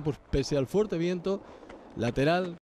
Pues pese al fuerte viento, lateral.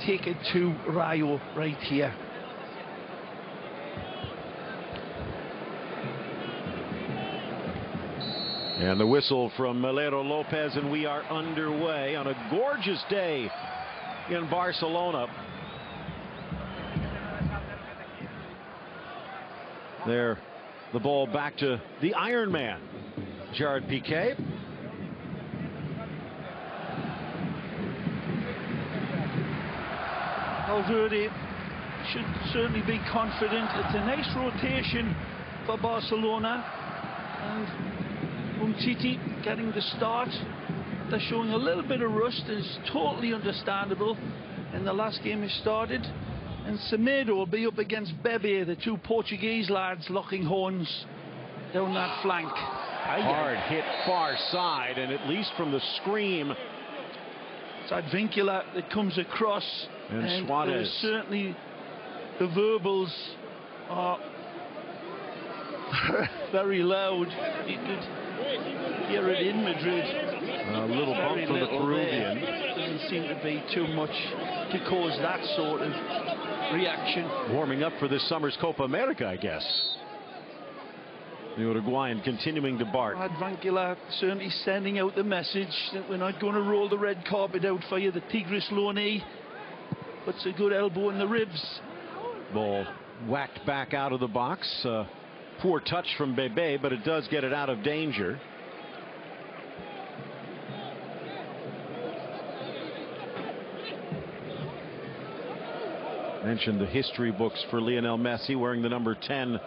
Take it to Rayo right here. And the whistle from Melero Lopez, and we are underway on a gorgeous day in Barcelona. There, the ball back to the Iron Man, Gerard Piqué. Valverde should certainly be confident. It's a nice rotation for Barcelona, and Umtiti getting the start. They're showing a little bit of rust, is totally understandable. In the last game he started, and Semedo will be up against Bebe, the two Portuguese lads locking horns down that flank. Hard hit far side, and at least from the scream, it's Advincula that comes across, and Suarez. Certainly the verbals are very loud. You could hear it in Madrid. A little bump for the Peruvian. Doesn't seem to be too much to cause that sort of reaction. Warming up for this summer's Copa America, I guess. The Uruguayan continuing to bark. Advincula certainly sending out the message that we're not going to roll the red carpet out for you. The Tigres loanee puts a good elbow in the ribs. Ball whacked back out of the box. Poor touch from Bebe, but it does get it out of danger. Mentioned the history books for Lionel Messi wearing the number 10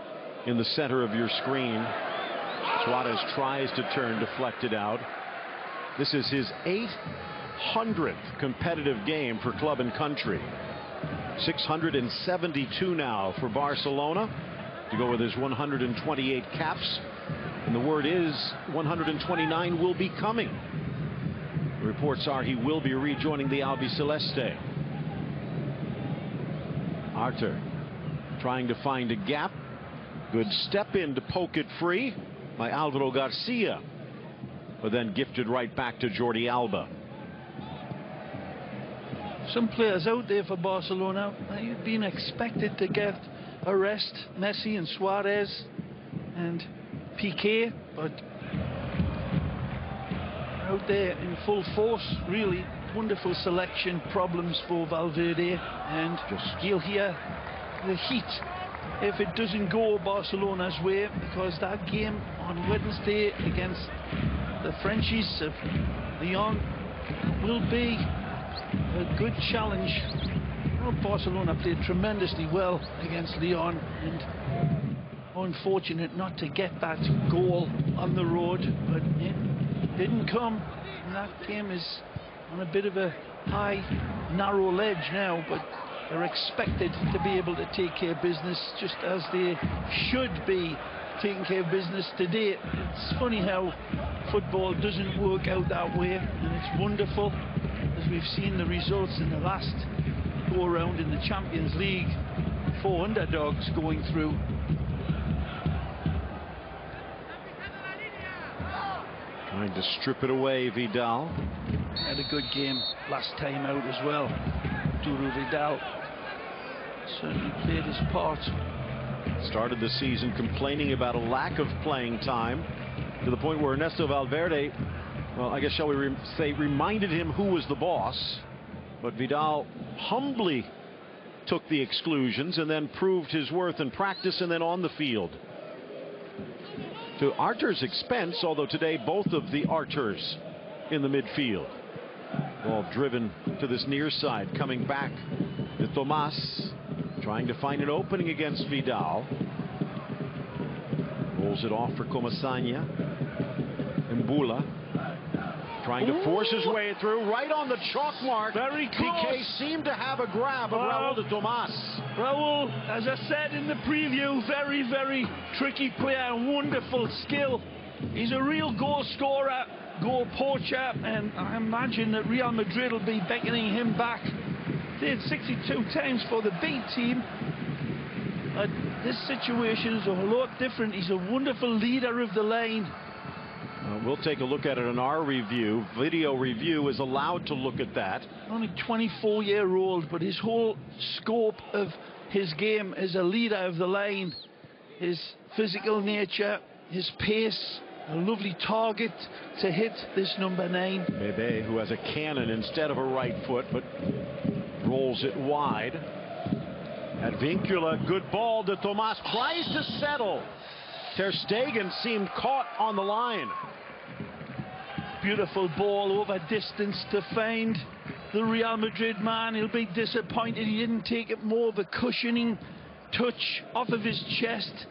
in the center of your screen. Suarez tries to turn, deflected out. This is his 800th competitive game for club and country. 672 now for Barcelona to go with his 128 caps. And the word is 129 will be coming. The reports are he will be rejoining the Albiceleste. Arthur trying to find a gap. Good step in to poke it free by Alvaro Garcia, but then gifted right back to Jordi Alba. Some players out there for Barcelona, they've been expected to get a rest. Messi and Suarez and Piqué, but out there in full force, really. Wonderful selection. Problems for Valverde, and you'll hear the heat if it doesn't go Barcelona's way, because that game on Wednesday against the Frenchies of Lyon will be a good challenge. Well, Barcelona played tremendously well against Lyon, and unfortunate not to get that goal on the road, but it didn't come, and that game is on a bit of a high, narrow ledge now, but they're expected to be able to take care of business, just as they should be taking care of business today. It's funny how football doesn't work out that way, and it's wonderful, as we've seen the results in the last go around in the Champions League. 4 underdogs going through. Trying to strip it away, Vidal. Had a good game last time out as well. Arturo Vidal certainly played his part. Started the season complaining about a lack of playing time, to the point where Ernesto Valverde, well, I guess shall we say, reminded him who was the boss. But Vidal humbly took the exclusions and then proved his worth in practice and then on the field. To Arthur's expense, although today both of the Arthurs in the midfield. Ball driven to this near side, coming back to Tomas, trying to find an opening against Vidal. Rolls it off for Comasagna. Mbula trying to force his way through, right on the chalk mark. Very close. Piqué seemed to have a grab of Raul de Tomas. Raul, as I said in the preview, very, very tricky player and wonderful skill. He's a real goal scorer, goal poacher, and I imagine that Real Madrid will be beckoning him back. They had 62 times for the B team. But this situation is a lot different. He's a wonderful leader of the line. We'll take a look at it in our review. Video review is allowed to look at that. Only 24-year-old, but his whole scope of his game as a leader of the line, his physical nature, his pace, a lovely target to hit this number 9. Bebe, who has a cannon instead of a right foot, but rolls it wide. Advincula, good ball. De Tomas tries to settle. Ter Stegen seemed caught on the line. Beautiful ball over distance to find the Real Madrid man. He'll be disappointed he didn't take it more of a cushioning touch off of his chest.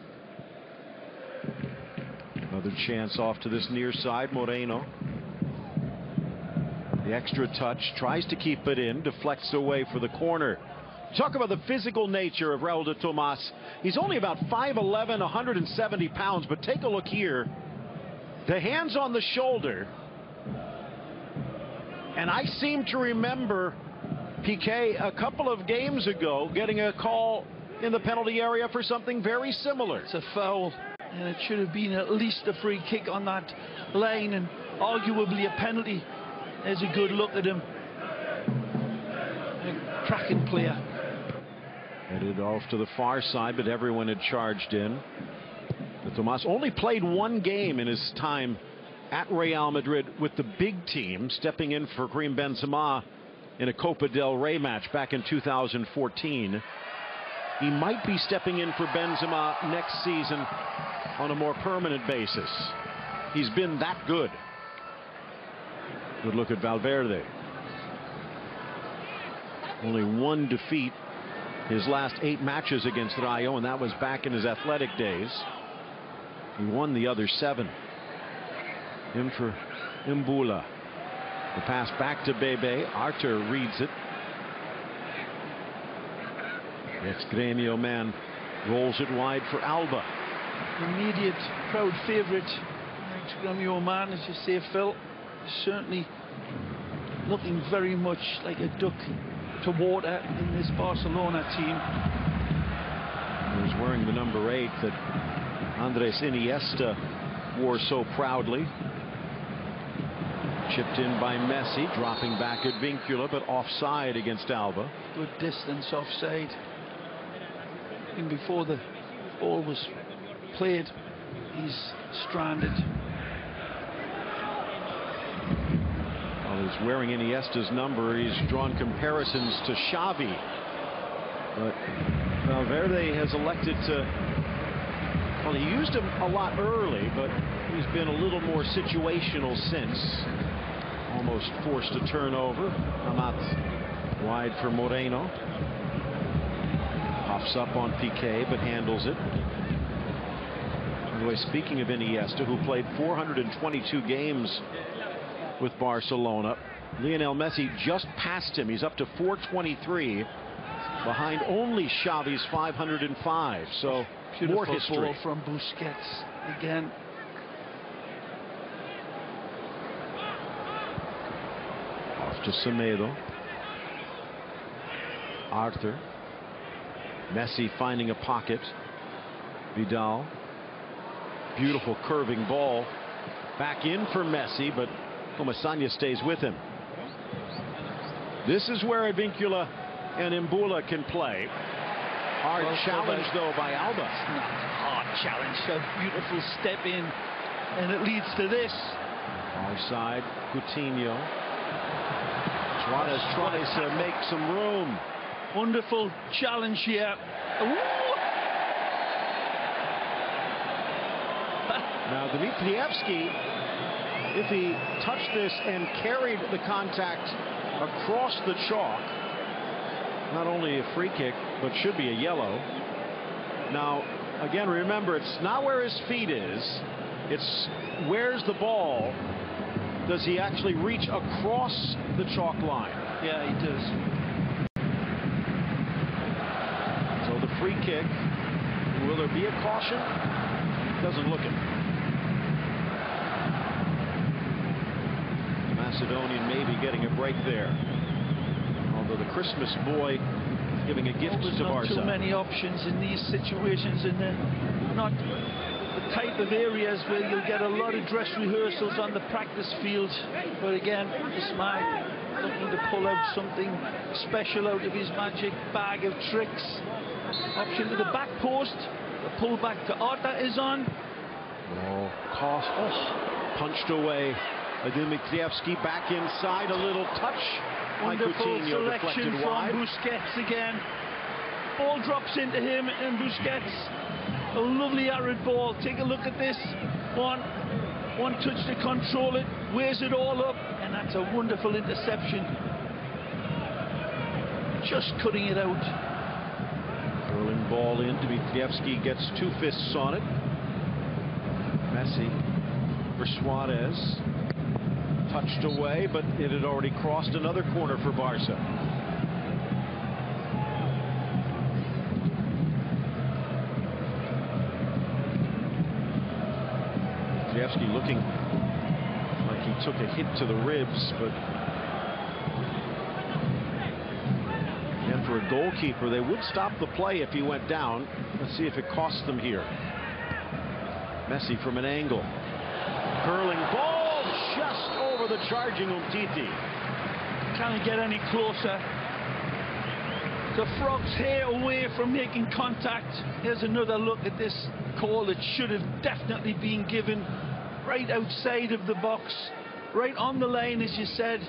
Another chance off to this near side. Moreno. The extra touch, tries to keep it in, deflects away for the corner. Talk about the physical nature of Raul de Tomas. He's only about 5'11", 170 pounds, but take a look here. The hands on the shoulder. And I seem to remember Piqué a couple of games ago getting a call in the penalty area for something very similar. It's a foul, and it should have been at least a free kick on that line, and arguably a penalty. There's a good look at him. A cracking player. Headed off to the far side, but everyone had charged in. Tomas only played one game in his time at Real Madrid with the big team, stepping in for Karim Benzema in a Copa del Rey match back in 2014. He might be stepping in for Benzema next season on a more permanent basis. He's been that good. Good look at Valverde. Only one defeat his last 8 matches against Rayo, and that was back in his athletic days. He won the other 7. In for Mbula. The pass back to Bebe. Arthur reads it. The ex-Gremio man rolls it wide for Alba. Immediate crowd favourite. Ex-Gremio man, as you say, Phil, certainly looking very much like a duck to water in this Barcelona team. He was wearing the number 8 that Andres Iniesta wore so proudly. Chipped in by Messi, dropping back at Vincula, but offside against Alba. Good distance offside. And before the ball was played, he's stranded. While he's wearing Iniesta's number, he's drawn comparisons to Xavi. But Valverde has elected to, well, he used him a lot early, but he's been a little more situational since. Almost forced a turnover. Amat wide for Moreno. Pops up on Piqué, but handles it. By the way, speaking of Iniesta, who played 422 games with Barcelona, Lionel Messi just passed him. He's up to 423, behind only Xavi's 505. So more history. Ball from Busquets again. Off to Semedo. Arthur. Messi finding a pocket. Vidal. Beautiful curving ball. Back in for Messi, but Comesaña stays with him. This is where Advíncula and Mbula can play. Hard challenge, though, by Alba. It's not a hard challenge. A beautiful step in, and it leads to this. Far side, Coutinho. Suarez tries to make some room. Wonderful challenge here. Ooh. Now Dmitrievski, if he touched this and carried the contact across the chalk, not only a free kick, but should be a yellow. Now, again, remember, it's not where his feet is. It's where's the ball. Does he actually reach across the chalk line? Yeah, he does. So the free kick, will there be a caution? Doesn't look it. The Macedonian maybe getting a break there. Although the Christmas boy giving a gift to Barca. Not too many options in these situations, and they're not the type of areas where you'll get a lot of dress rehearsals on the practice field. But again, Ismail looking to pull out something special out of his magic bag of tricks. Option to the back post. The pull back to Arta is on. Oh, cost. Oh, punched away. Dmitrievski back inside, a little touch. Wonderful Coutinho selection from wide. Busquets again. Ball drops into him, and Busquets, a lovely arid ball. Take a look at this. One touch to control it, wears it all up, and that's a wonderful interception. Just cutting it out. Curling ball in. Dmitrievski gets 2 fists on it. Messi for Suarez. Touched away, but it had already crossed another corner for Barca. Dmitrievski looking like he took a hit to the ribs, but and for a goalkeeper, they would stop the play if he went down. Let's see if it costs them here. Messi from an angle. Curling ball just over the charging Umtiti. Can't get any closer. The frog's hair away from making contact. Here's another look at this call that should have definitely been given. Right outside of the box, right on the line, as you said.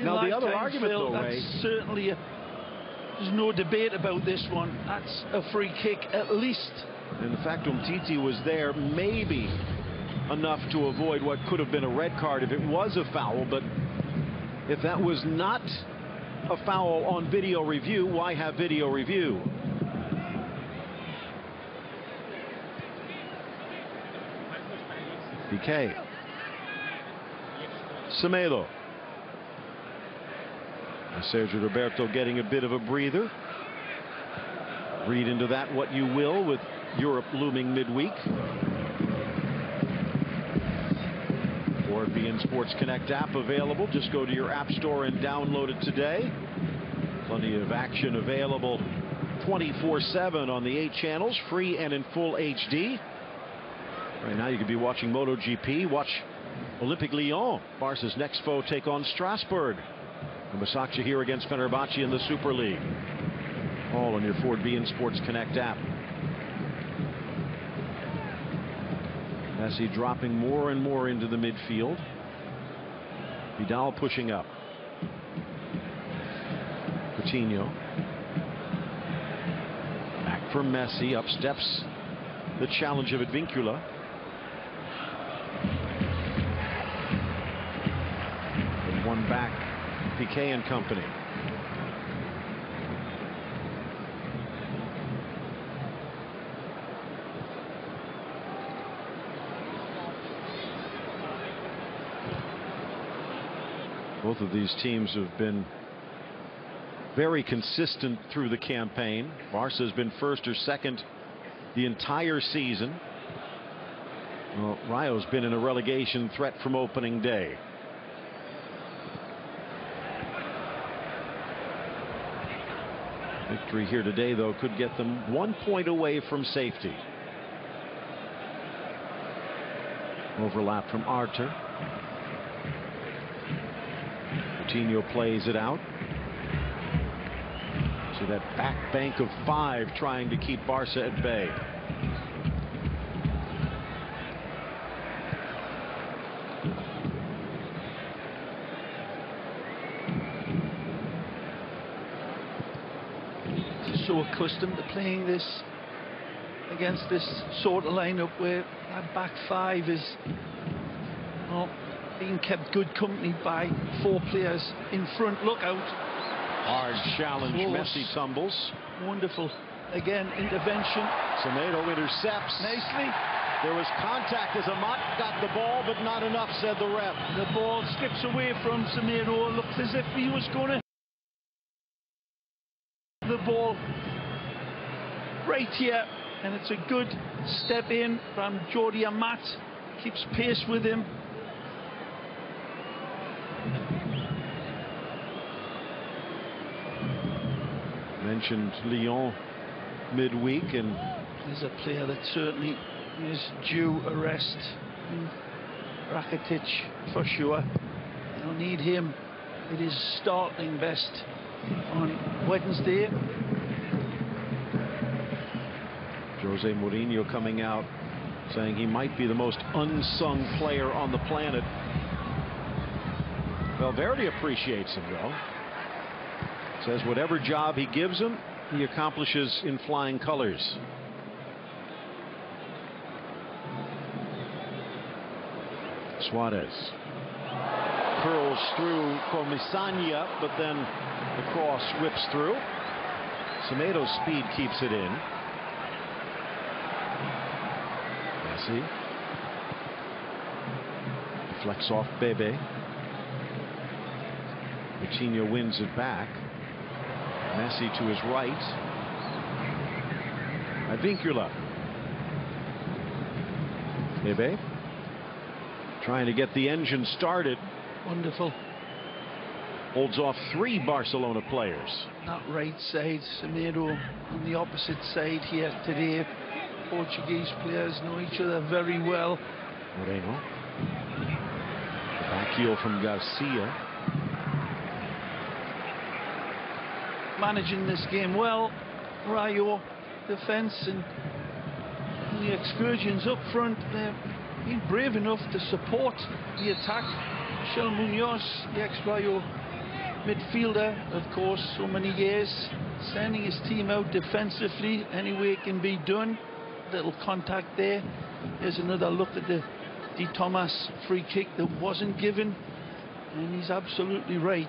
Now the other argument, Phil, though, that's Ray, certainly there's no debate about this one. That's a free kick at least. and the fact Umtiti was there maybe enough to avoid what could have been a red card if it was a foul, but if that was not a foul on video review, why have video review? Piqué. Semedo. Sergio Roberto getting a bit of a breather. Read into that what you will with Europe looming midweek. Or beIN Sports Connect app available. Just go to your app store and download it today. Plenty of action available 24/7 on the 8 channels, free and in full HD. Right now you could be watching MotoGP. Watch Olympique Lyon. Barca's next foe take on Strasbourg. And Besiktas here against Fenerbahce in the Super League. All on your Ford beIN Sports Connect app. Messi dropping more and more into the midfield. Vidal pushing up. Coutinho. Back for Messi. Up steps the challenge of Advíncula. And one back. Piqué and company. Both of these teams have been very consistent through the campaign. Barca has been first or second the entire season. Well, Rayo's been in a relegation threat from opening day. Victory here today, though, could get them 1 point away from safety. Overlap from Arter. Coutinho plays it out. So that back bank of 5 trying to keep Barca at bay. So accustomed to playing this against this sort of lineup where that back 5 is, well, being kept good company by 4 players in front. Look out. Hard challenge. Close. Messi tumbles. Wonderful. Again, intervention. Semedo intercepts. Nicely. There was contact as Amat got the ball, but not enough, said the ref. The ball slips away from Semedo. Looks as if he was going to the ball right here, and it's a good step in from Jordi Amat. Keeps pace with him. Mentioned Lyon midweek, and there's a player that certainly is due a rest. Rakitic for sure. They don't need him. It is startling best on Wednesday. Jose Mourinho coming out saying he might be the most unsung player on the planet. Valverde appreciates him, though. Says whatever job he gives him, he accomplishes in flying colors. Suarez curls through Comisania, but then the cross whips through. Semedo's speed keeps it in. Messi deflects off Bebe. Coutinho wins it back. Messi to his right. Advíncula. Bebe trying to get the engine started. Wonderful. Holds off 3 Barcelona players. That right side, Semedo on the opposite side here today. Portuguese players know each other very well. Moreno. The back heel from Garcia. Managing this game well. Rayo defense and the excursions up front. They've been brave enough to support the attack. Michel Munoz, the ex-Rayo midfielder, of course, so many years, sending his team out defensively any way it can be done. Little contact there. Here's another look at the Di Thomas free kick that wasn't given, and he's absolutely right.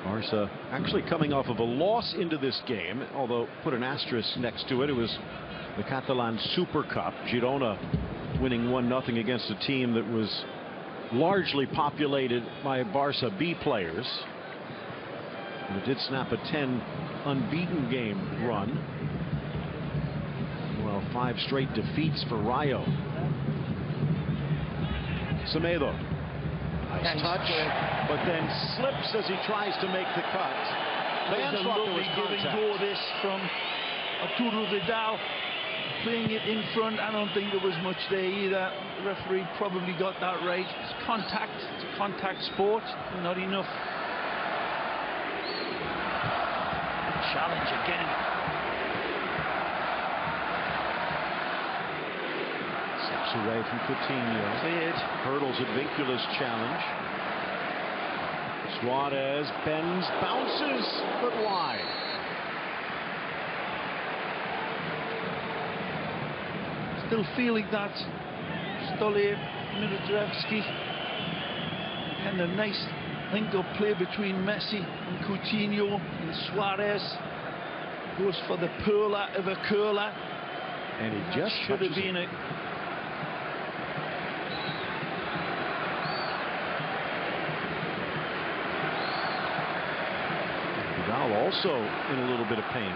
Barca actually coming off of a loss into this game, although put an asterisk next to it. It was the Catalan Super Cup. Girona winning 1-0 against a team that was largely populated by Barca B players. And it did snap a 10 unbeaten game run. Well, 5 straight defeats for Rayo. Semedo. Nice touch, but then slips as he tries to make the cut. There's a lovely give and go this from Arturo Vidal, playing it in front. I don't think there was much there either. The referee probably got that right. It's contact. It's a contact sport. Not enough. Challenge again. Steps away from Coutinho. Cleared. Hurdles at Vincula's challenge. Suarez bends, bounces, but wide. Still feeling that. Stole Mirodzewski. And a nice link-up play between Messi and Coutinho, and Suarez goes for the perla of a curler. And he just should have been it. Vidal also in a little bit of pain.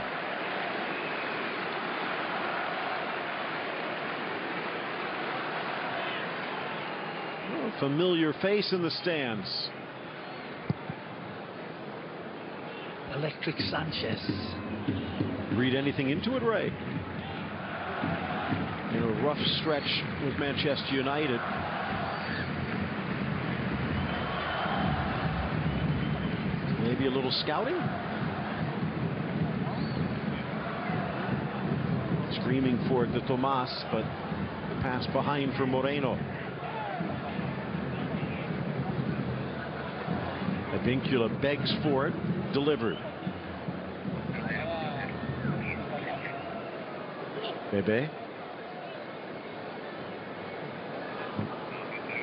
A familiar face in the stands. Electric Sanchez. Read anything into it, Ray? In a rough stretch with Manchester United. Maybe a little scouting? Screaming for it to Tomas, but the pass behind for Moreno. Vincula begs for it, delivered. Bebe.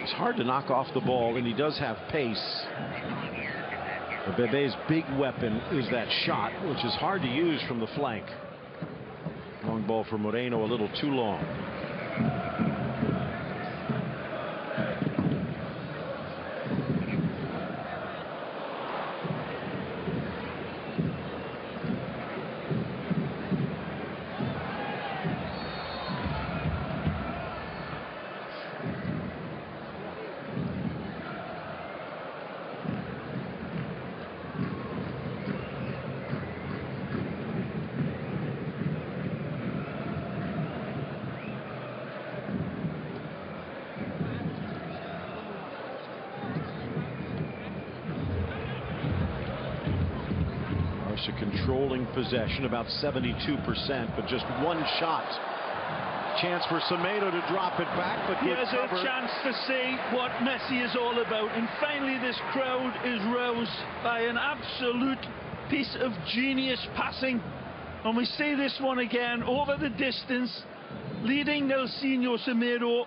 It's hard to knock off the ball, and he does have pace. But Bebe's big weapon is that shot, which is hard to use from the flank. Long ball for Moreno, a little too long. Controlling possession about 72%, but just one shot. Chance for Semedo to drop it back, but here's a chance to see what Messi is all about. And finally this crowd is roused by an absolute piece of genius passing. And we see this one again over the distance, leading Nelsinho Semedo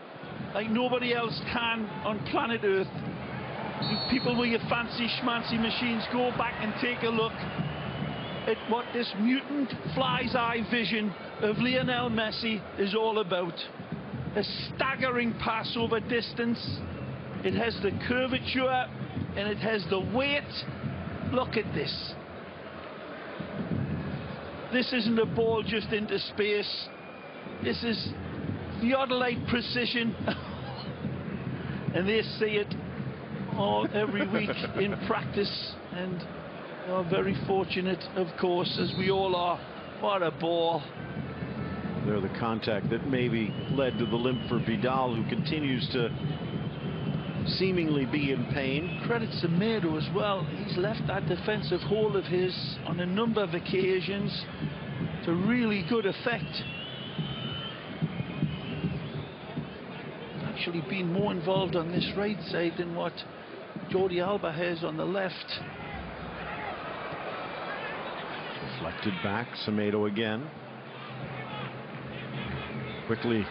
like nobody else can on planet Earth. You people with your fancy schmancy machines, go back and take a look at what this mutant fly's eye vision of Lionel Messi is all about. A staggering pass over distance. It has the curvature and it has the weight. Look at this. This isn't a ball just into space. This is theodolite precision. And they see it every week in practice, and are very fortunate, of course, as we all are. What a ball. There, the contact that maybe led to the limp for Vidal, who continues to seemingly be in pain. Credit Semedo as well. He's left that defensive hole of his on a number of occasions to really good effect. Actually been more involved on this right side than what Jordi Alba has on the left. Deflected back, Semedo again. Quickly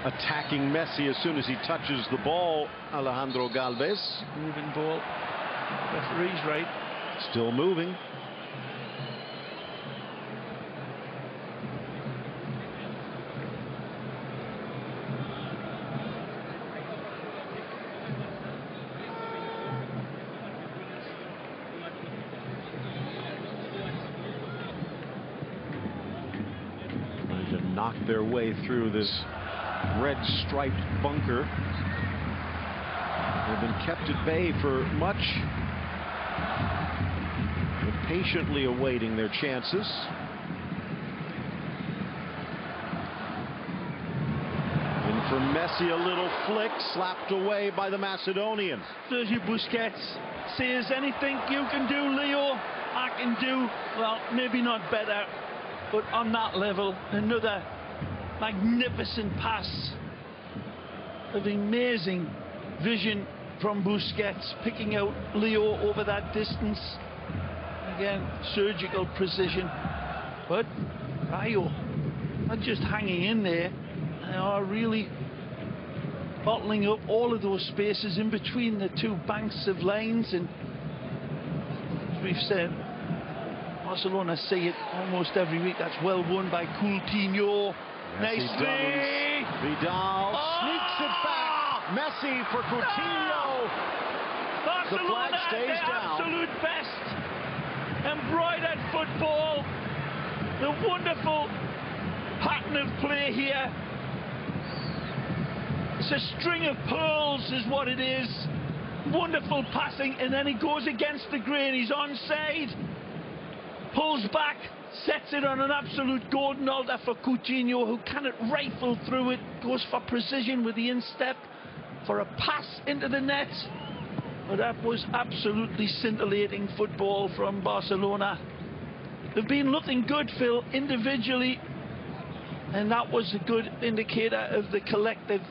attacking Messi as soon as he touches the ball. Alejandro Galvez. Moving ball. Referee's right. Still moving. Trying to knock their way through this red striped bunker. They've been kept at bay for much, but patiently awaiting their chances. And for Messi, a little flick slapped away by the Macedonian. Sergio Busquets says, anything you can do, Leo, I can do. Well, maybe not better, but on that level. Another magnificent pass of amazing vision from Busquets, picking out Leo over that distance. Again, surgical precision. But Rayo not just hanging in there, they are really bottling up all of those spaces in between the two banks of lanes. And as we've said, Barcelona see it almost every week. That's well won by Coutinho. Nicely. Vidal sneaks it back. Messi for Coutinho. The flag stays down. Absolute best. Embroidered football. The wonderful pattern of play here. It's a string of pearls is what it is. Wonderful passing, and then he goes against the grain. He's onside. Pulls back. Sets it on an absolute golden altar for Coutinho, who cannot rifle through it. Goes for precision with the instep for a pass into the net. But that was absolutely scintillating football from Barcelona. They've been looking good, Phil, individually, and that was a good indicator of the collective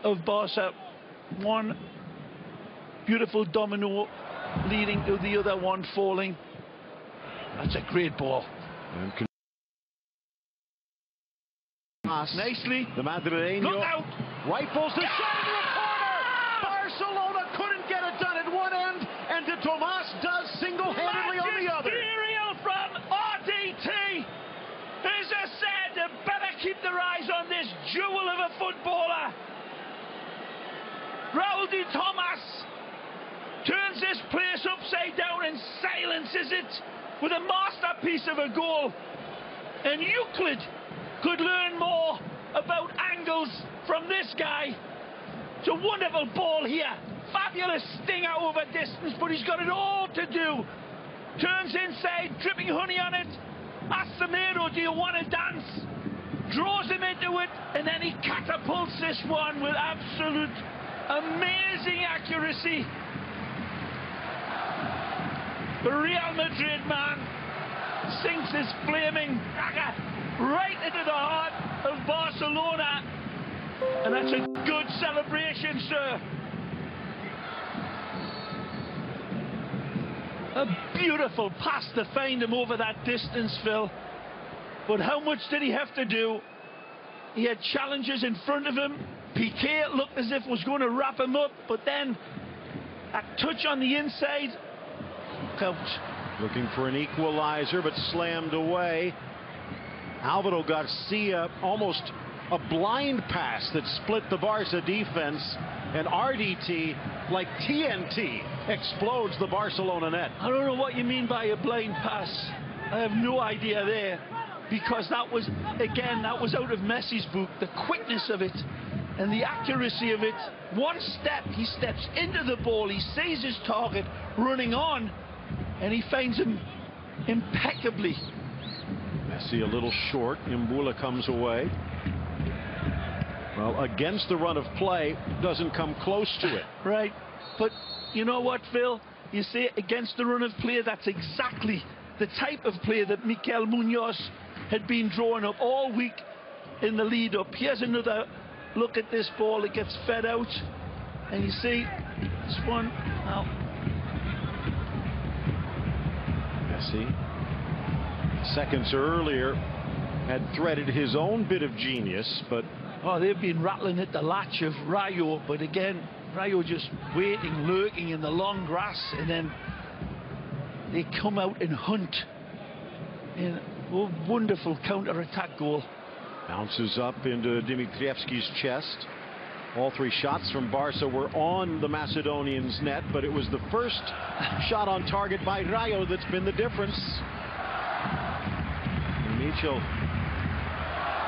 of Barca. One beautiful domino leading to the other one falling. That's a great ball. Nicely. The Madrileño. Look out! Rifles the shot into the corner. Barcelona couldn't get it done at one end, and De Tomas does single-handedly on the other. Magisterial from RDT. As I said, they better keep their eyes on this jewel of a footballer. Raul De Tomas turns this place upside down and silences it with a masterpiece of a goal. And Euclid could learn more about angles from this guy. It's a wonderful ball here. Fabulous stinger over distance, but he's got it all to do. Turns inside, dripping honey on it. Asks Semedo, do you want to dance? Draws him into it, and then he catapults this one with absolute amazing accuracy. The Real Madrid man sinks his flaming dagger right into the heart of Barcelona, and that's a good celebration, sir. A beautiful pass to find him over that distance, Phil. But how much did he have to do? He had challenges in front of him. Piqué looked as if was going to wrap him up, but then a touch on the inside. Out. Looking for an equalizer, but slammed away. Alvaro Garcia, almost a blind pass that split the Barca defense, and RDT, like TNT, explodes the Barcelona net. I don't know what you mean by a blind pass. I have no idea there, because that was, again, that was out of Messi's book. The quickness of it and the accuracy of it. One step, he steps into the ball, he sees his target running on, and he finds him impeccably. Messi a little short. Imbula comes away. Well, against the run of play, doesn't come close to it. Right. But you know what, Phil? You say against the run of play, that's exactly the type of play that Mikel Munoz had been drawing up all week in the lead-up. Here's another look at this ball. It gets fed out. And you see This one, now. Messi, seconds earlier, had threaded his own bit of genius, but they've been rattling at the latch of Rayo, but again, Rayo just waiting, lurking in the long grass, and then they come out and hunt in a wonderful counter-attack goal. Bounces up into Dimitrievski's chest. All three shots from Barca were on the Macedonians' net, but it was the first shot on target by Rayo that's been the difference. Mitchell.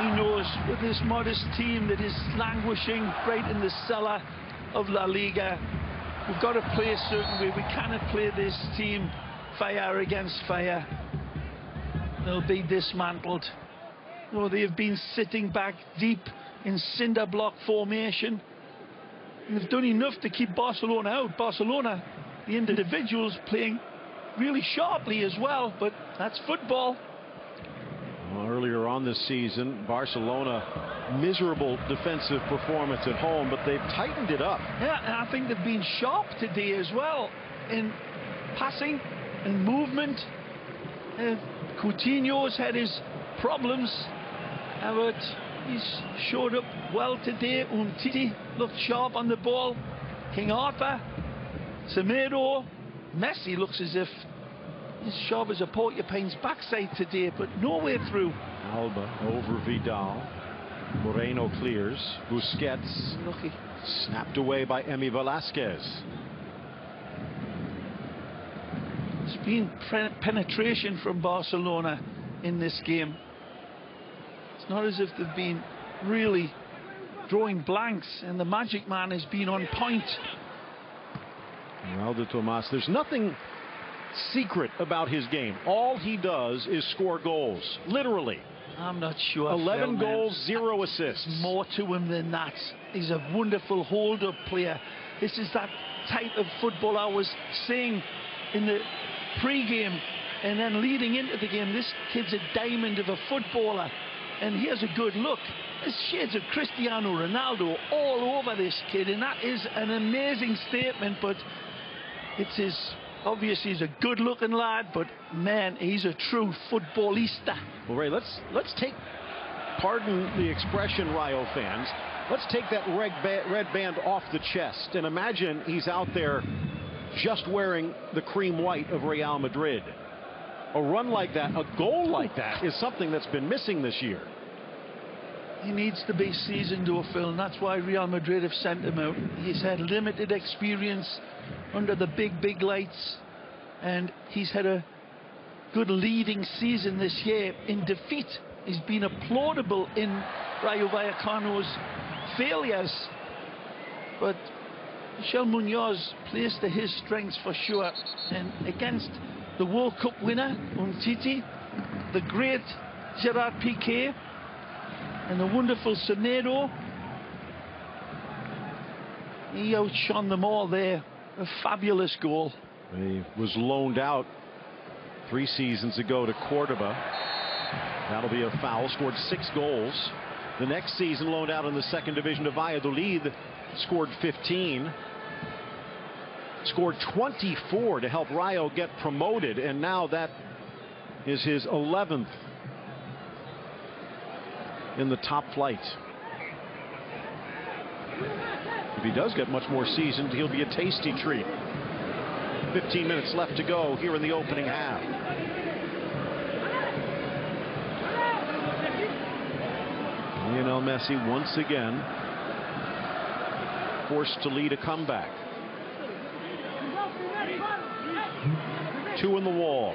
He knows with this modest team that is languishing right in the cellar of La Liga, we've got to play a certain way. We cannot play this team fire against fire. They'll be dismantled. No, they have been sitting back deep in cinder block formation. And they've done enough to keep Barcelona out. Barcelona, the individuals, playing really sharply as well, but that's football. Well, earlier on this season, Barcelona, miserable defensive performance at home, but they've tightened it up. Yeah, and I think they've been sharp today as well in passing and movement. Coutinho's had his problems, but he's showed up well today. Umtiti looked sharp on the ball. King Arthur, Semedo, Messi looks as if he's sharp as a porcupine's backside today, but no way through. Alba over Vidal. Moreno clears. Busquets Lucky. snapped away by Emi Velasquez. It's been penetration from Barcelona in this game. It's not as if they've been really drawing blanks, and the magic man has been on point. Raul de Tomas, there's nothing secret about his game. All he does is score goals, literally. I'm not sure. 11 goals, 0 assists. More to him than that. He's a wonderful hold-up player. This is that type of football I was seeing in the pre-game and then leading into the game. This kid's a diamond of a footballer, and here's a good look. There's shades of Cristiano Ronaldo all over this kid, and that is an amazing statement. But it's his, obviously he's a good-looking lad, but man, he's a true footballista. Well, Ray, let's take, pardon the expression, Rayo fans, let's take that red band off the chest and imagine he's out there just wearing the cream white of Real Madrid. A run like that, a goal like that, is something that's been missing this year. He needs to be seasoned, though, Phil, and that's why Real Madrid have sent him out. He's had limited experience under the big lights, and he's had a good leading season this year. In defeat, he's been applaudable in Rayo Vallecano's failures, but Michel Munoz plays to his strengths for sure, and against the World Cup winner Umtiti, the great Gerard Piqué, and the wonderful Semedo, he outshone them all there. A fabulous goal. He was loaned out 3 seasons ago to Cordoba. That'll be a foul. Scored 6 goals. The next season, loaned out in the second division to Valladolid, scored 15. Scored 24 to help Rayo get promoted, and now that is his 11th in the top flight. If he does get much more seasoned, he'll be a tasty treat. 15 minutes left to go here in the opening half. Lionel Messi once again forced to lead a comeback. 2 in the wall.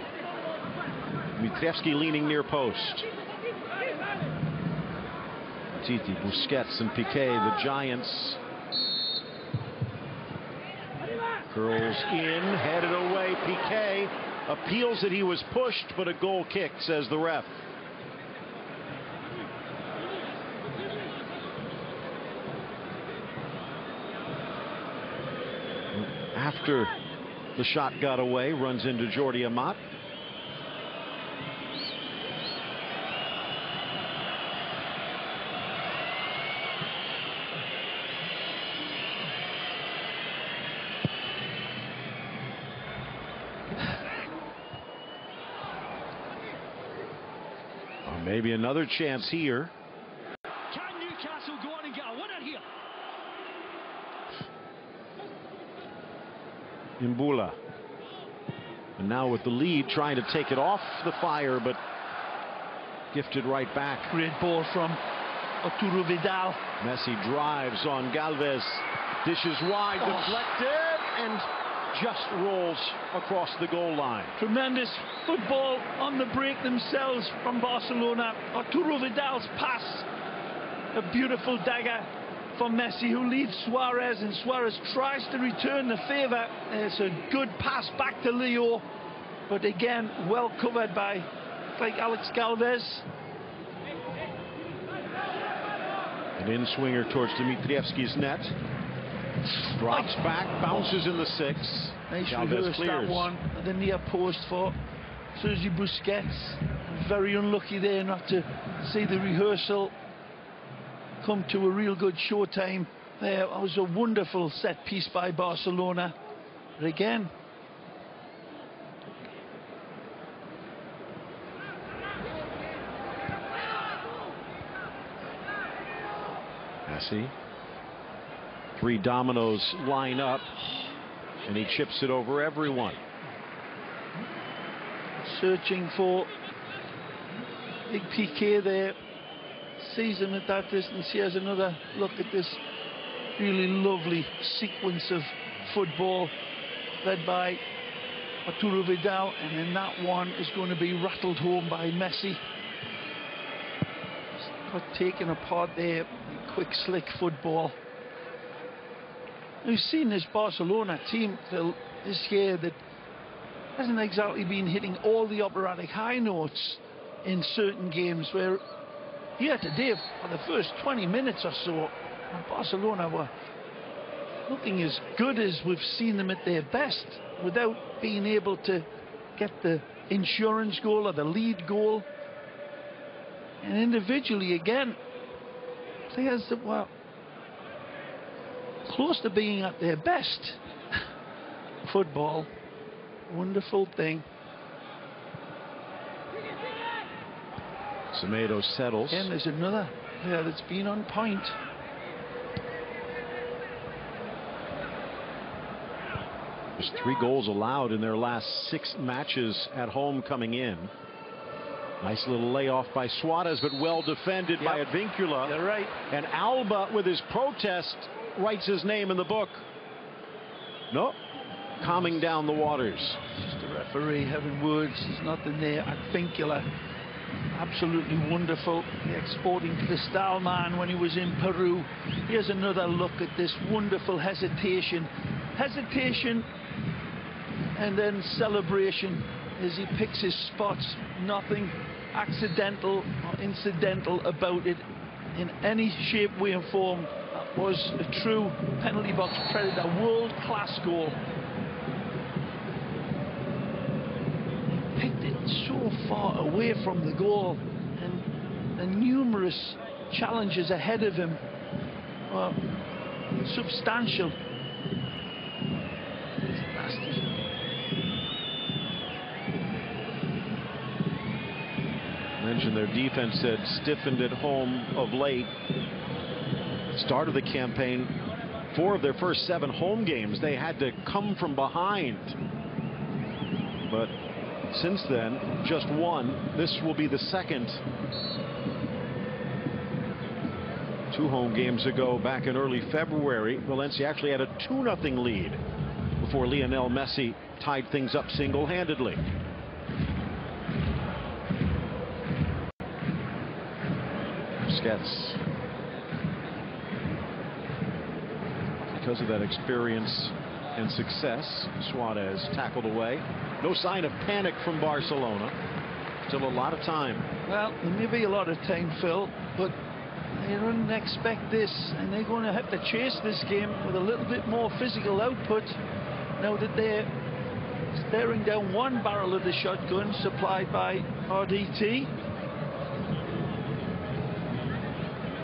Dimitrievski leaning near post. Titi, Busquets, and Piqué, the Giants. Curls in, headed away. Piqué appeals that he was pushed, but a goal kick, says the ref. After the shot got away, runs into Jordi Amat. Maybe another chance here. Can Newcastle go on and get a winner here? Imbula. And now with the lead, trying to take it off the fire, but gifted right back. Great ball from Arturo Vidal. Messi drives on Galvez, dishes wide, deflected, and just rolls across the goal line. Tremendous football on the break themselves from Barcelona. Arturo Vidal's pass, a beautiful dagger for Messi, who leads Suarez, and Suarez tries to return the favour. It's a good pass back to Leo, but again well covered by Alex Galvez. An in-swinger towards Dmitrievski's net. Drops back, bounces in the 6. Nice Galvez reverse clears. that one at the near post for Sergi Busquets. Very unlucky there not to see the rehearsal come to a real good showtime. There was a wonderful set piece by Barcelona. But again, Messi. 3 dominoes line up, and he chips it over everyone. searching for big PK there. Sees him at that distance. Here's another look at this really lovely sequence of football led by Arturo Vidal, and then that one is going to be rattled home by Messi. Got taken apart there. Quick, slick football. We've seen this Barcelona team, Phil, this year that hasn't exactly been hitting all the operatic high notes in certain games, where here today, for the first 20 minutes or so, Barcelona were looking as good as we've seen them at their best, without being able to get the insurance goal or the lead goal. And individually, again, players that were close to being at their best. Football, wonderful thing. Semedo settles. And there's another player that's been on point. There's 3 goals allowed in their last 6 matches at home coming in. Nice little layoff by Suarez, but well defended by Advincula. You're right. And Alba, with his protest, writes his name in the book. Nope. Calming down the waters. Just a referee having words. There's nothing there. Advincula, absolutely wonderful. The exporting Cristal man when he was in Peru. Here's another look at this wonderful hesitation. Hesitation and then celebration as he picks his spots. Nothing accidental or incidental about it in any shape, way and form. That was a true penalty box predator, world-class goal. He picked it so far away from the goal, and the numerous challenges ahead of him were substantial. It's nasty. Mentioned their defense had stiffened at home of late. Start of the campaign, 4 of their first 7 home games they had to come from behind, but since then just 1. This will be the second. 2 home games ago, back in early February, Valencia actually had a 2-0 lead before Lionel Messi tied things up single-handedly. Busquets, because of that experience and success, Suarez tackled away. No sign of panic from Barcelona. Still a lot of time. Well, there may be a lot of time, Phil, but they didn't expect this, and they're going to have to chase this game with a little bit more physical output now that they're staring down one barrel of the shotgun supplied by RDT.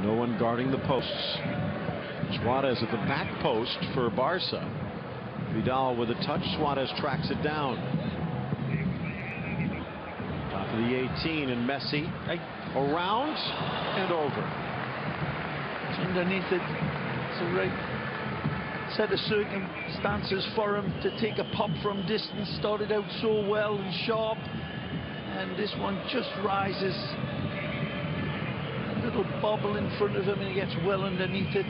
No one guarding the posts. Suarez at the back post for Barca. Vidal with a touch. Suarez tracks it down. to the 18, and Messi around and over. It's underneath it. It's a right set of circumstances for him to take a pop from distance. Started out so well and sharp, and this one just rises. A little bobble in front of him, and he gets well underneath it.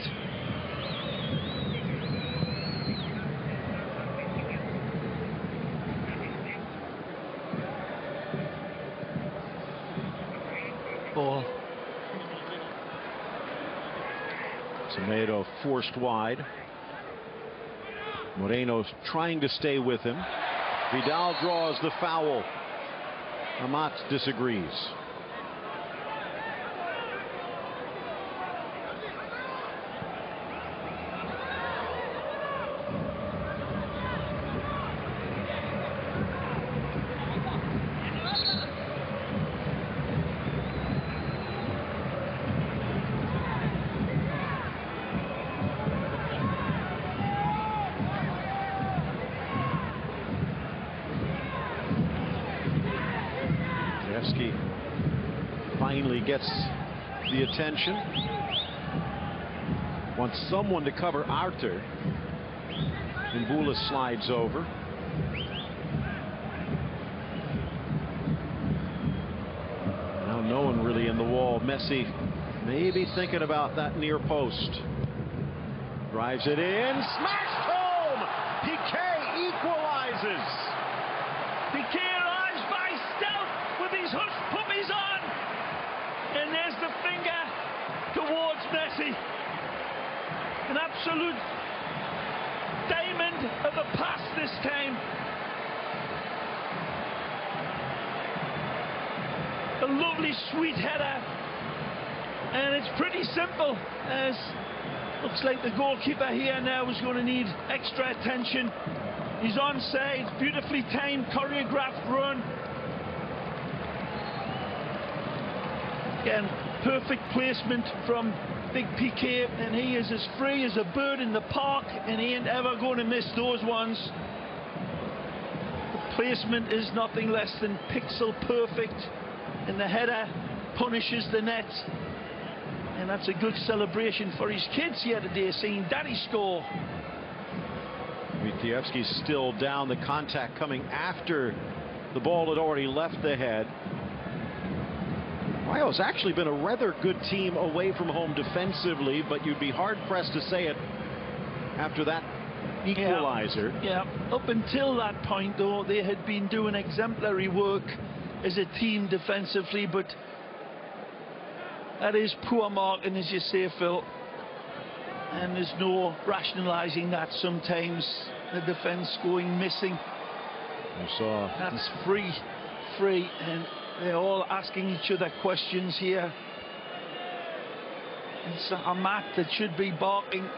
Ball. Semedo forced wide. Moreno's trying to stay with him. Vidal draws the foul. Amat disagrees. Finally gets the attention. Wants someone to cover Arthur. Mbula slides over. Now no one really in the wall. Messi maybe thinking about that near post. Drives it in. Smashed home! Piqué equalizes. Piqué arrives by stealth with his hush puppies on. And there's the finger towards Messi. An absolute diamond of a pass this time. A lovely sweet header. And it's pretty simple, as looks like the goalkeeper here now is going to need extra attention. He's onside, beautifully timed, choreographed run. Again, perfect placement from Big Piqué, and he is as free as a bird in the park, and he ain't ever going to miss those ones. The placement is nothing less than pixel perfect, and the header punishes the net. And that's a good celebration for his kids here today, seeing Daddy score. Wojciechowski's still down. The contact coming after the ball had already left the head. Rayo's actually been a rather good team away from home defensively, but you'd be hard-pressed to say it after that equalizer. Yeah, up until that point, though, they had been doing exemplary work as a team defensively, but that is poor marking, as you say, Phil. And there's no rationalising that sometimes, the defence going missing. You saw. That's free, and they're all asking each other questions here. It's Amat that should be barking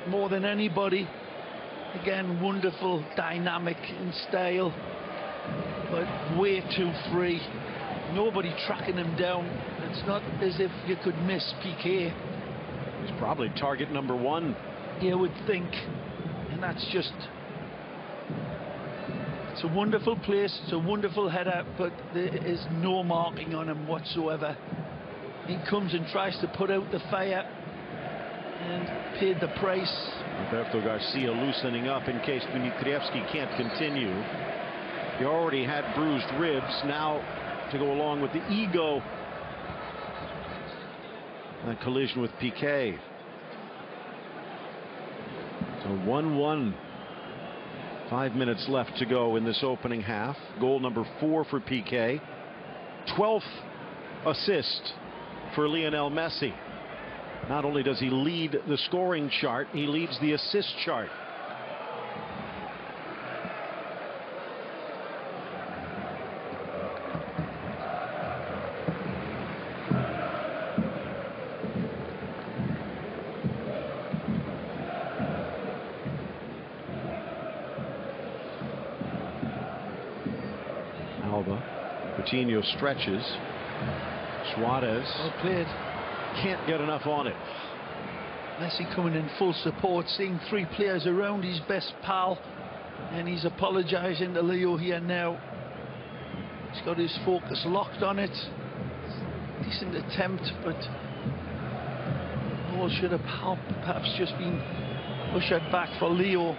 more than anybody. Again, wonderful dynamic in style, but way too free. Nobody tracking him down. It's not as if you could miss Piqué. He's probably target number one. You would think. And that's just... It's a wonderful place, it's a wonderful header, but there is no marking on him whatsoever. He comes and tries to put out the fire and paid the price. Roberto Garcia loosening up in case Dimitrievski can't continue. He already had bruised ribs. Now to go along with the ego. That collision with Piqué. So 1-1. 5 minutes left to go in this opening half. Goal number 4 for Piqué. 12th assist for Lionel Messi. Not only does he lead the scoring chart, he leads the assist chart. Coutinho stretches. Suarez. Well played. Can't get enough on it. Messi coming in full support, seeing 3 players around his best pal, and he's apologising to Leo here now. He's got his focus locked on it. Decent attempt, but the ball should have perhaps just been ushered back for Leo.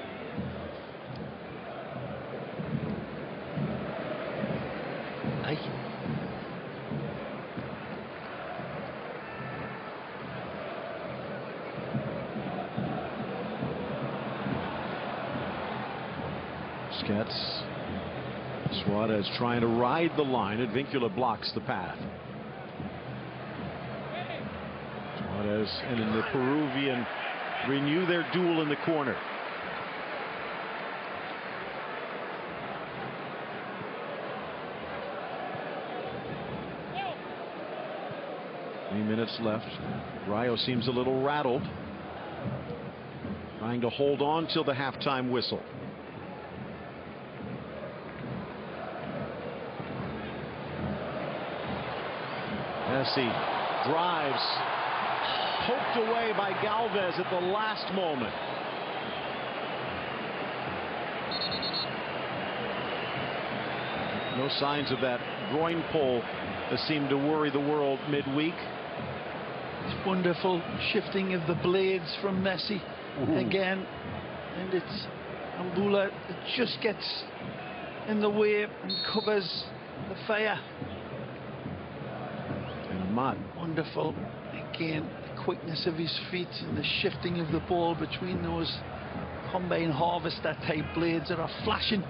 Busquets. Suarez trying to ride the line. Advincula blocks the path. Suarez and the Peruvian renew their duel in the corner. Three minutes left. Rayo seems a little rattled, trying to hold on till the halftime whistle. Messi drives, poked away by Galvez at the last moment. No signs of that groin pull that seemed to worry the world midweek. It's wonderful shifting of the blades from Messi. Again, and it's Ambula that just gets in the way and covers the fire. Wonderful. Again, the quickness of his feet and the shifting of the ball between those combine harvester type blades that are flashing.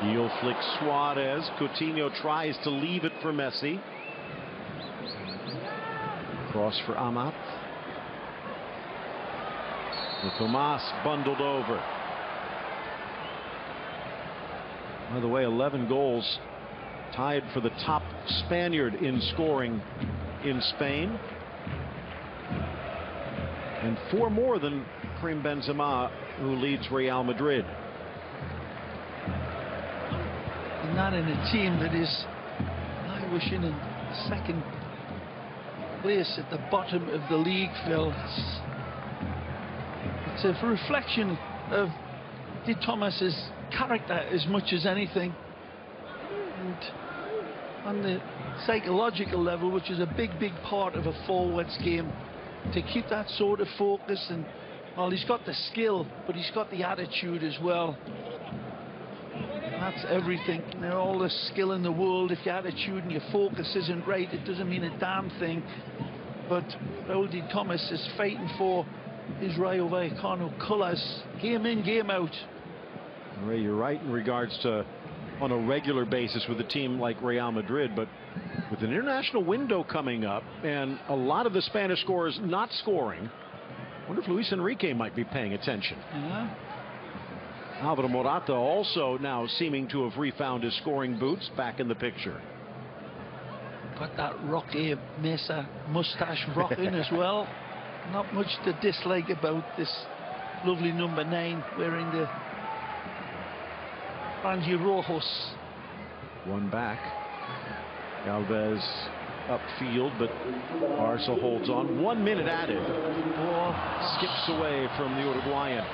Heel flick Suarez. Coutinho tries to leave it for Messi. Cross for Amat. Tomas bundled over. By the way, 11 goals, tied for the top Spaniard in scoring in Spain, and 4 more than Karim Benzema, who leads Real Madrid. And not in a team that is languishing in second place at the bottom of the league, Phil. It's a reflection of De Thomas's character as much as anything, and on the psychological level, which is a big part of a forward's game, to keep that sort of focus. And well, he's got the skill, but he's got the attitude as well. And that's everything. And all the skill in the world, if your attitude and your focus isn't right, it doesn't mean a damn thing. But Raul De Thomas is fighting for his Rayo Vallecano colours, game in, game out. Ray, you're right in regards to on a regular basis with a team like Real Madrid, but with an international window coming up and a lot of the Spanish scorers not scoring, I wonder if Luis Enrique might be paying attention. Alvaro Morata also now seeming to have refound his scoring boots, back in the picture. Got that Roque Mesa mustache rocking as well. Not much to dislike about this lovely number 9 wearing the Franji Rojos. One back. Galvez upfield, but Barca holds on. 1 minute added. Ball skips away from the Uruguayan.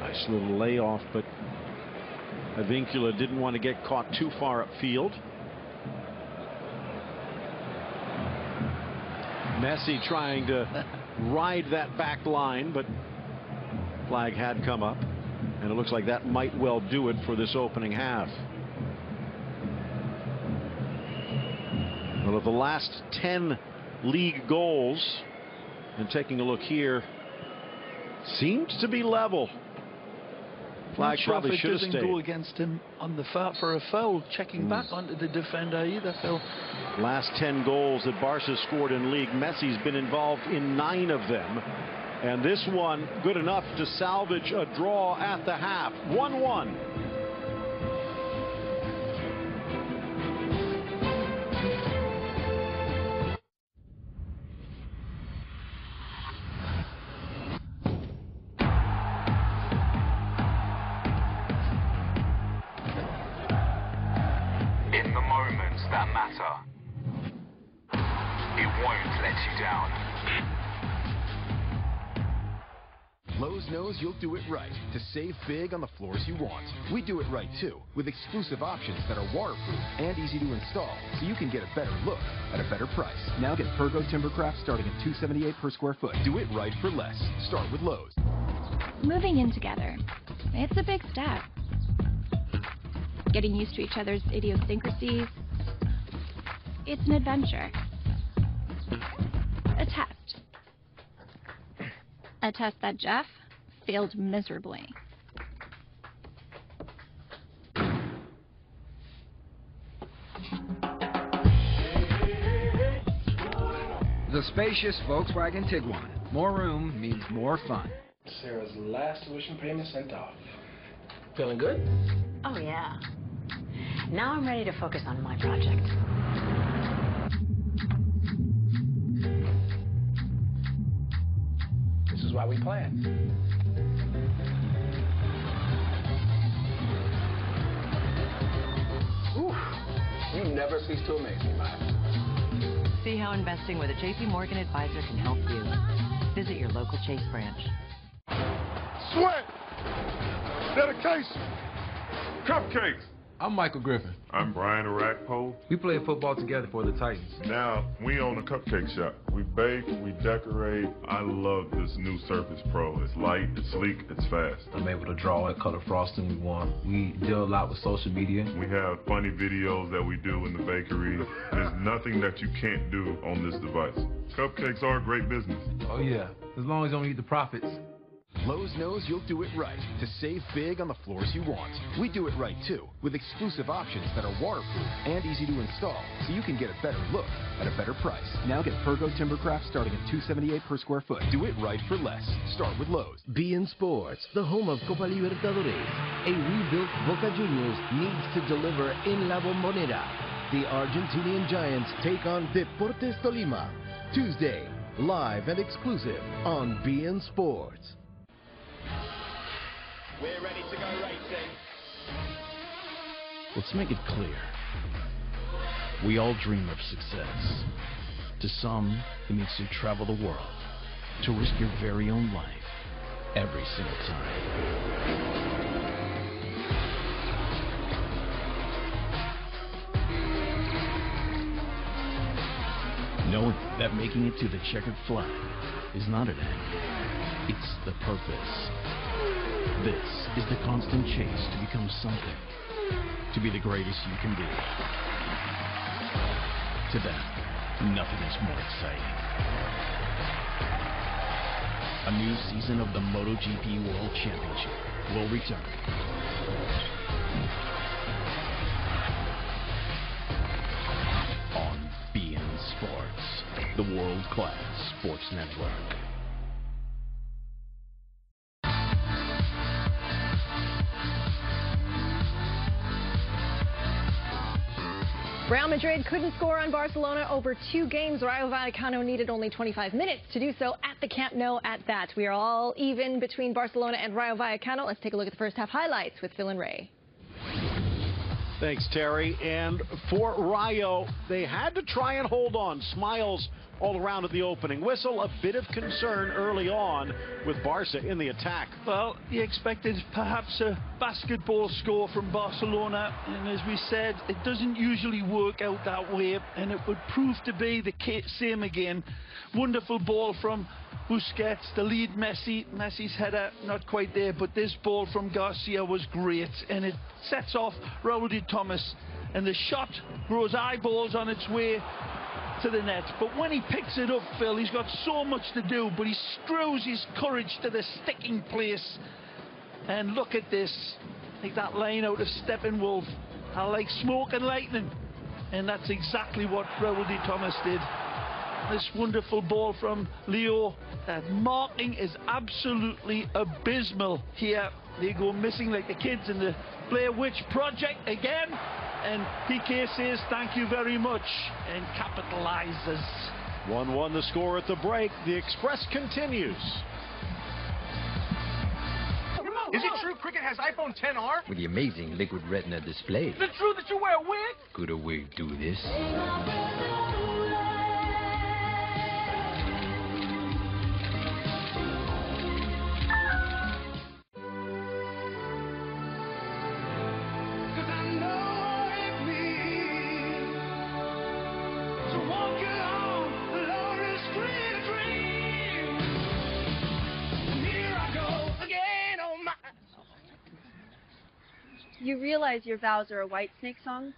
Nice little layoff, but Advincula didn't want to get caught too far upfield. Messi trying to ride that back line, but flag had come up, and it looks like that might well do it for this opening half. Well, of the last 10 league goals, and taking a look here, seems to be level. Flag probably should have stayed. Doesn't go against him on the for a foul, checking back onto the defender either, Phil. Last 10 goals that Barca scored in league, Messi's been involved in 9 of them, and this one good enough to salvage a draw at the half. 1-1. that matter. It won't let you down. Lowe's knows you'll do it right to save big on the floors you want. We do it right too, with exclusive options that are waterproof and easy to install, so you can get a better look at a better price. Now get Pergo Timbercraft starting at $278 per square foot. Do it right for less. Start with Lowe's. Moving in together, it's a big step. Getting used to each other's idiosyncrasies, it's an adventure. A test. A test that Jeff failed miserably. The spacious Volkswagen Tiguan. More room means more fun. Sarah's last tuition payment sent off. Feeling good? Oh, yeah. Now I'm ready to focus on my project. This is why we plan. Oof. You never cease to amaze me, Miles. See how investing with a JP Morgan advisor can help you. Visit your local Chase branch. Sweat! Dedication! Cupcakes! I'm Michael Griffin. I'm Brian Arakpo. We played football together for the Titans. Now, we own a cupcake shop. We bake, we decorate. I love this new Surface Pro. It's light, it's sleek, it's fast. I'm able to draw what color frosting we want. We deal a lot with social media. We have funny videos that we do in the bakery. There's nothing that you can't do on this device. Cupcakes are a great business. Oh yeah, as long as you don't eat the profits. Lowe's knows you'll do it right to save big on the floors you want. We do it right too, with exclusive options that are waterproof and easy to install, so you can get a better look at a better price. Now get Pergo Timbercraft starting at $278 per square foot. Do it right for less. Start with Lowe's. BARCELONA Sports, the home of Copa Libertadores. A rebuilt Boca Juniors needs to deliver in La Bombonera. The Argentinian Giants take on Deportes Tolima. Tuesday, live and exclusive on BARCELONA Sports. We're ready to go racing. Let's make it clear. We all dream of success. To some, it means to travel the world, to risk your very own life every single time. Knowing that making it to the checkered flag is not an end, it's the purpose. This is the constant chase to become something, to be the greatest you can be. To them, nothing is more exciting. A new season of the MotoGP World Championship will return. On BARCELONA Sports, the world-class sports network. Real Madrid couldn't score on Barcelona over 2 games. Rayo Vallecano needed only 25 minutes to do so at the Camp Nou at that. We are all even between Barcelona and Rayo Vallecano. Let's take a look at the first half highlights with Phil and Ray. Thanks, Terry. And for Rayo, they had to try and hold on. Smiles all around at the opening whistle. A bit of concern early on with Barca in the attack. Well, you expected perhaps a basketball score from Barcelona, and as we said, it doesn't usually work out that way, and it would prove to be the same again. Wonderful ball from Busquets, the lead Messi. Messi's header not quite there, but this ball from Garcia was great, and it sets off Raul de Thomas, and the shot grows eyeballs on its way to the net. But when he picks it up, Phil, he's got so much to do, but he screws his courage to the sticking place. And look at this, like that line out of Steppenwolf. I like smoke and lightning, and that's exactly what Raul de Thomas did. This wonderful ball from Leo. That marking is absolutely abysmal here. They go missing like the kids in the Blair Witch Project again. And Piqué says thank you very much and capitalizes. 1-1 the score at the break. The Express continues. Is it true cricket has iPhone XR? With the amazing liquid retina display. Is it true that you wear a wig? Could a wig do this? You realize your vows are a Whitesnake song?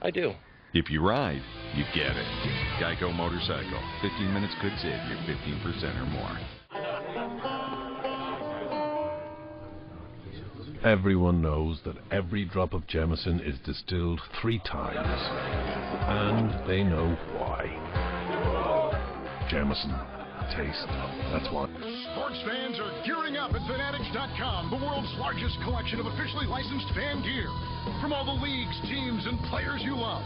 I do. If you ride, you get it. Geico Motorcycle. 15 minutes could save you 15% or more. Everyone knows that every drop of Jameson is distilled 3 times. And they know why. Jameson. Taste. That's what. Sports fans are gearing up at Fanatics.com, the world's largest collection of officially licensed fan gear. From all the leagues, teams, and players you love.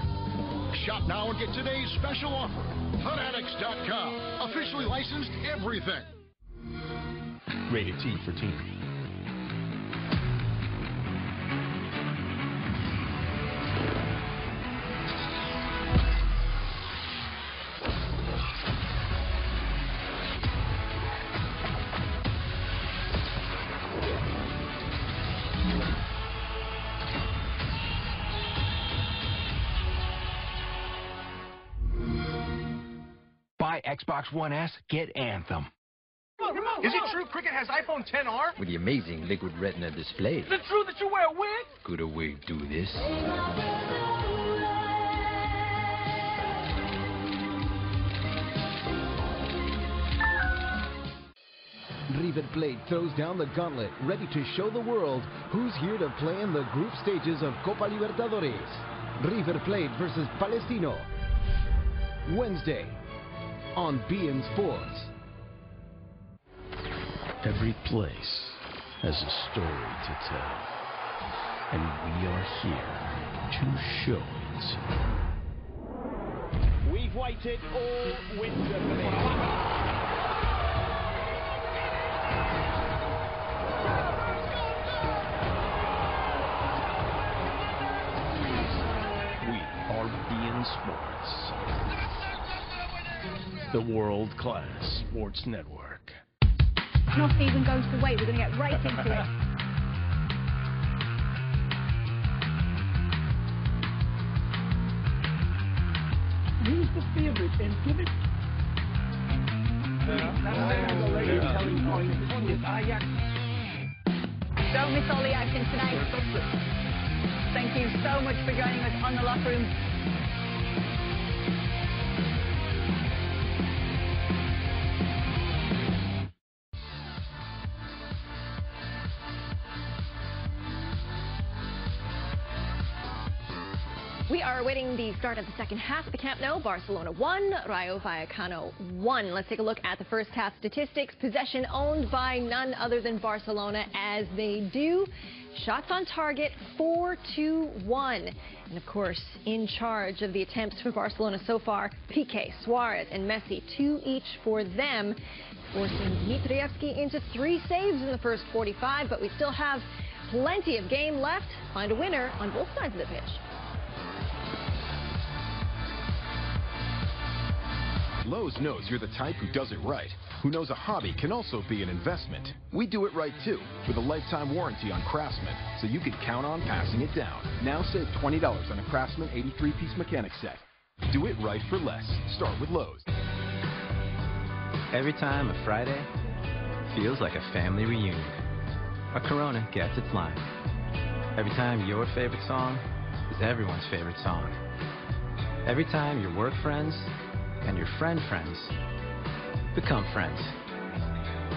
Shop now and get today's special offer. Fanatics.com. Officially licensed everything. Rated T for teen. Buy Xbox One S, get Anthem. Is it true cricket has iPhone XR? With the amazing liquid retina display. Is it true that you wear a wig? Could a wig do this? River Plate throws down the gauntlet, ready to show the world who's here to play in the group stages of Copa Libertadores. River Plate versus Palestino. Wednesday on beIN Sports. Every place has a story to tell, and we are here to show it. We've waited all winter for this. beIN Sports, the world-class sports network. Not even going to wait. We're going to get right into it. Who's the favourite and give it? Don't miss all the action tonight. Thank you so much for joining us on The Locker Room. We are awaiting the start of the second half of the Camp Nou. Barcelona 1, Rayo Vallecano 1. Let's take a look at the first half statistics. Possession owned by none other than Barcelona, as they do. Shots on target, 4-1. And of course, in charge of the attempts for Barcelona so far, Piqué, Suarez, and Messi, 2 each for them, forcing Dmitrievski into 3 saves in the first 45. But we still have plenty of game left. Find a winner on both sides of the pitch. Lowe's knows you're the type who does it right, who knows a hobby can also be an investment. We do it right too, with a lifetime warranty on Craftsman, so you can count on passing it down. Now save $20 on a Craftsman 83-piece mechanic set. Do it right for less. Start with Lowe's. Every time a Friday feels like a family reunion, a Corona gets its line. Every time your favorite song is everyone's favorite song. Every time your work friends and your friends become friends.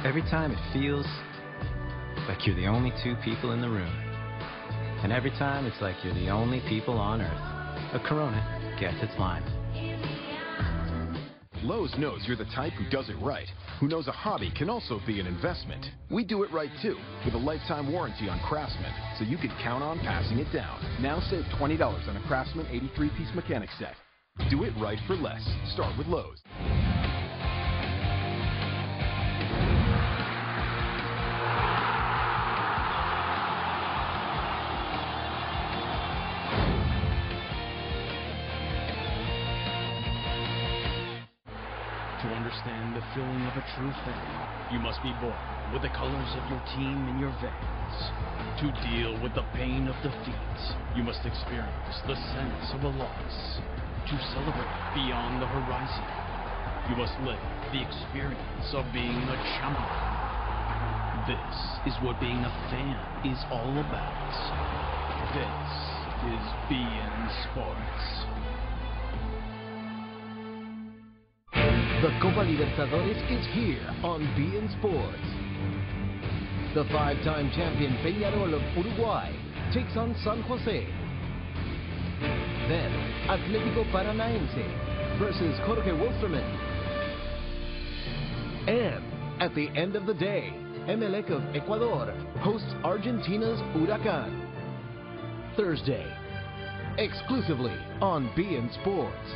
Every time it feels like you're the only 2 people in the room. And every time it's like you're the only people on earth, a Corona gets its line. Lowe's knows you're the type who does it right, who knows a hobby can also be an investment. We do it right too, with a lifetime warranty on Craftsman, so you can count on passing it down. Now save $20 on a Craftsman 83-piece mechanic set. Do it right for less. Start with Lowe's. understand the feeling of a true fan, you must be born with the colors of your team in your veins. To deal with the pain of defeat, you must experience the sense of a loss. To celebrate beyond the horizon, you must live the experience of being a champion. This is what being a fan is all about. This is BN Sports. The Copa Libertadores is here on BN Sports. The five-time champion Peñarol of Uruguay takes on San Jose. Then, Atlético Paranaense versus Jorge Wolfsburg. And at the end of the day, Emelec of Ecuador hosts Argentina's Huracán. Thursday, exclusively on BN Sports.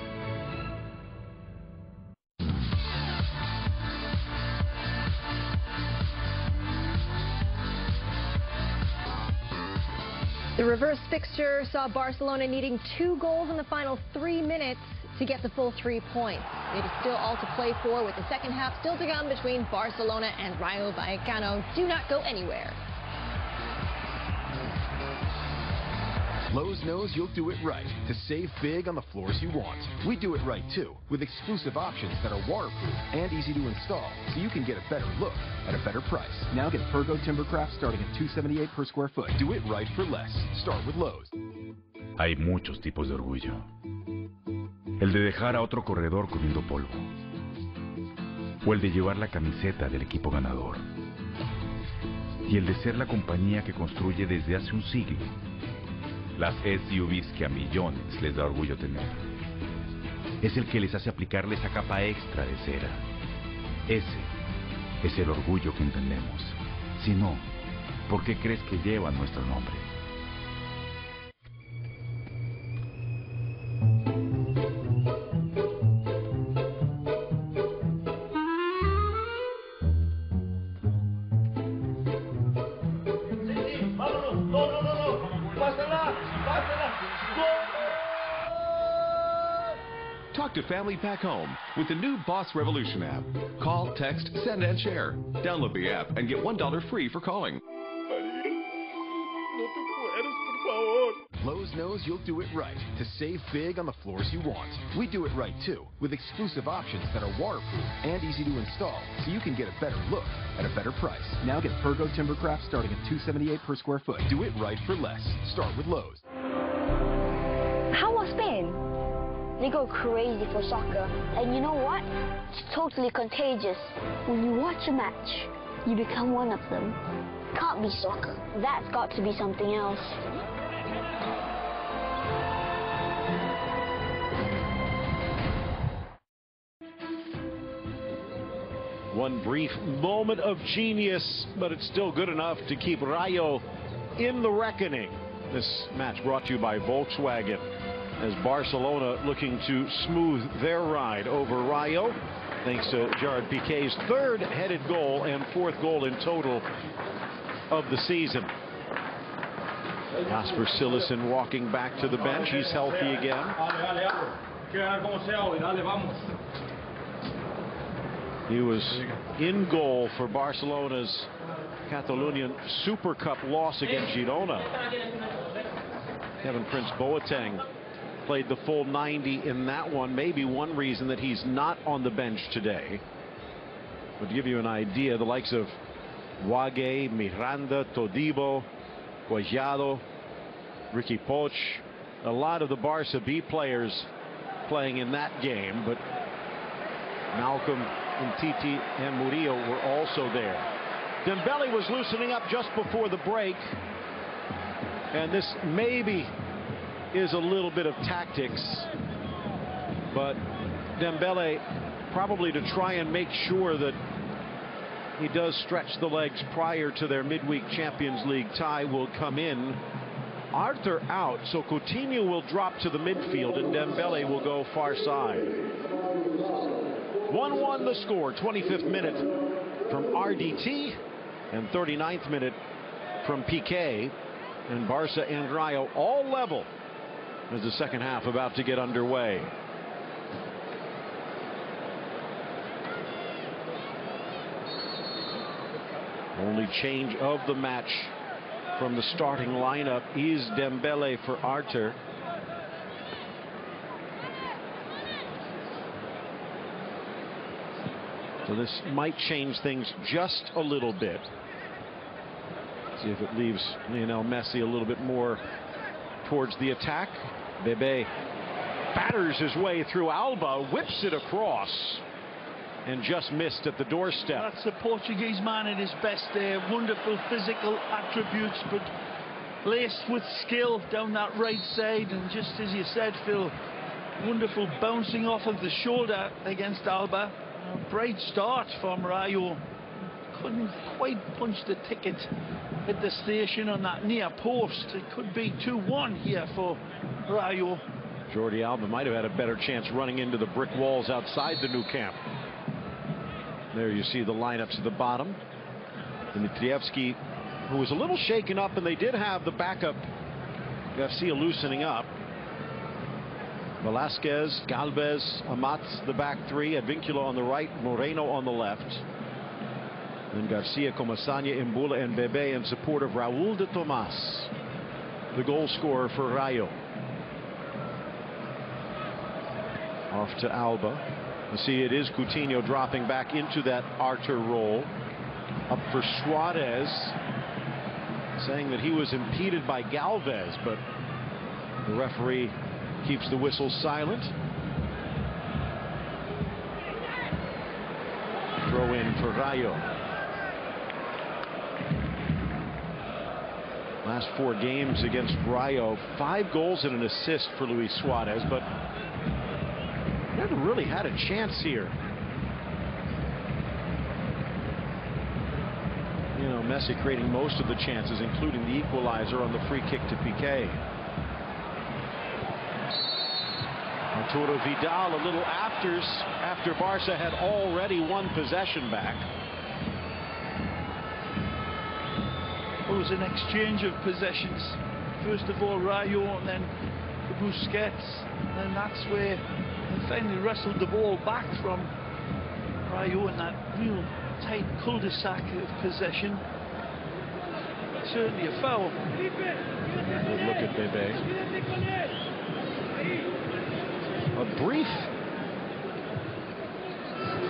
The reverse fixture saw Barcelona needing 2 goals in the final 3 minutes to get the full 3 points. It is still all to play for, with the second half still to come between Barcelona and Rayo Vallecano. Do not go anywhere. Lowe's knows you'll do it right to save big on the floors you want. We do it right too, with exclusive options that are waterproof and easy to install, so you can get a better look at a better price. Now get Pergo Timbercraft starting at $278 per square foot. Do it right for less. Start with Lowe's. Hay muchos tipos de orgullo. El de dejar a otro corredor comiendo polvo. O el de llevar la camiseta del equipo ganador. Y el de ser la compañía que construye desde hace un siglo las SUVs que a millones les da orgullo tener. Es el que les hace aplicarle esa capa extra de cera. Ese es el orgullo que entendemos. Si no, ¿por qué crees que llevan nuestro nombre? Talk to family back home with the new Boss Revolution app. Call, text, send, and share. Download the app and get $1 free for calling. Lowe's knows you'll do it right to save big on the floors you want. We do it right too, with exclusive options that are waterproof and easy to install, so you can get a better look at a better price. Now get Pergo Timbercraft starting at $278 per square foot. Do it right for less. Start with Lowe's. How was Spain? They go crazy for soccer. And you know what? It's totally contagious. When you watch a match, you become one of them. Can't be soccer. That's got to be something else. One brief moment of genius, but it's still good enough to keep Rayo in the reckoning. This match brought to you by Volkswagen, as Barcelona looking to smooth their ride over Rayo, thanks to Gerard Piqué's third headed goal and fourth goal in total of the season. Jasper Cillessen walking back to the bench. He's healthy again. He was in goal for Barcelona's Catalonian Super Cup loss against Girona. Kevin Prince Boateng played the full 90 in that one. Maybe one reason that he's not on the bench today. But to give you an idea, the likes of Wague, Miranda, Todibo, Guajado, Ricky Poch, a lot of the Barca B players playing in that game, but Malcolm and Titi and Murillo were also there. Dembele was loosening up just before the break, and this maybe is a little bit of tactics, but Dembele probably to try and make sure that he does stretch the legs prior to their midweek Champions League tie will come in. Arthur out, so Coutinho will drop to the midfield and Dembele will go far side. 1-1 the score, 25th minute from RDT and 39th minute from Piqué, and Barca and Rayo all level as the second half about to get underway. Only change of the match from the starting lineup is Dembele for Arthur. So this might change things just a little bit. See if it leaves Lionel Messi a little bit more towards the attack. Bebe batters his way through Alba, whips it across, and just missed at the doorstep. That's the Portuguese man at his best there. Wonderful physical attributes, but laced with skill down that right side. And just as you said, Phil, wonderful bouncing off of the shoulder against Alba. A bright start from Rayo. Couldn't quite punch the ticket at the station on that near post. It could be 2-1 here for Rayo. Jordi Alba might have had a better chance running into the brick walls outside the new camp. There you see the lineups at the bottom. Dimitrievski, who was a little shaken up, and they did have the backup Garcia loosening up. Velasquez, Galvez, Amat, the back three, Advíncula on the right, Moreno on the left. And Garcia, Comesaña, Imbula, and Bebe in support of Raúl de Tomás, the goal scorer for Rayo. Off to Alba. You see it is Coutinho dropping back into that Arthur role. Up for Suarez, saying that he was impeded by Galvez, but the referee keeps the whistle silent. Throw in for Rayo. Last 4 games against Rayo, 5 goals and an assist for Luis Suarez, but never really had a chance here. You know, Messi creating most of the chances, including the equalizer on the free kick to Piqué. Arturo Vidal a little afters after Barca had already won possession back. It was an exchange of possessions. First of all Rayo, and then the Busquets, and that's where they finally wrestled the ball back from Rayo in that real tight cul-de-sac of possession. Certainly a foul. Good look at Bebe. A brief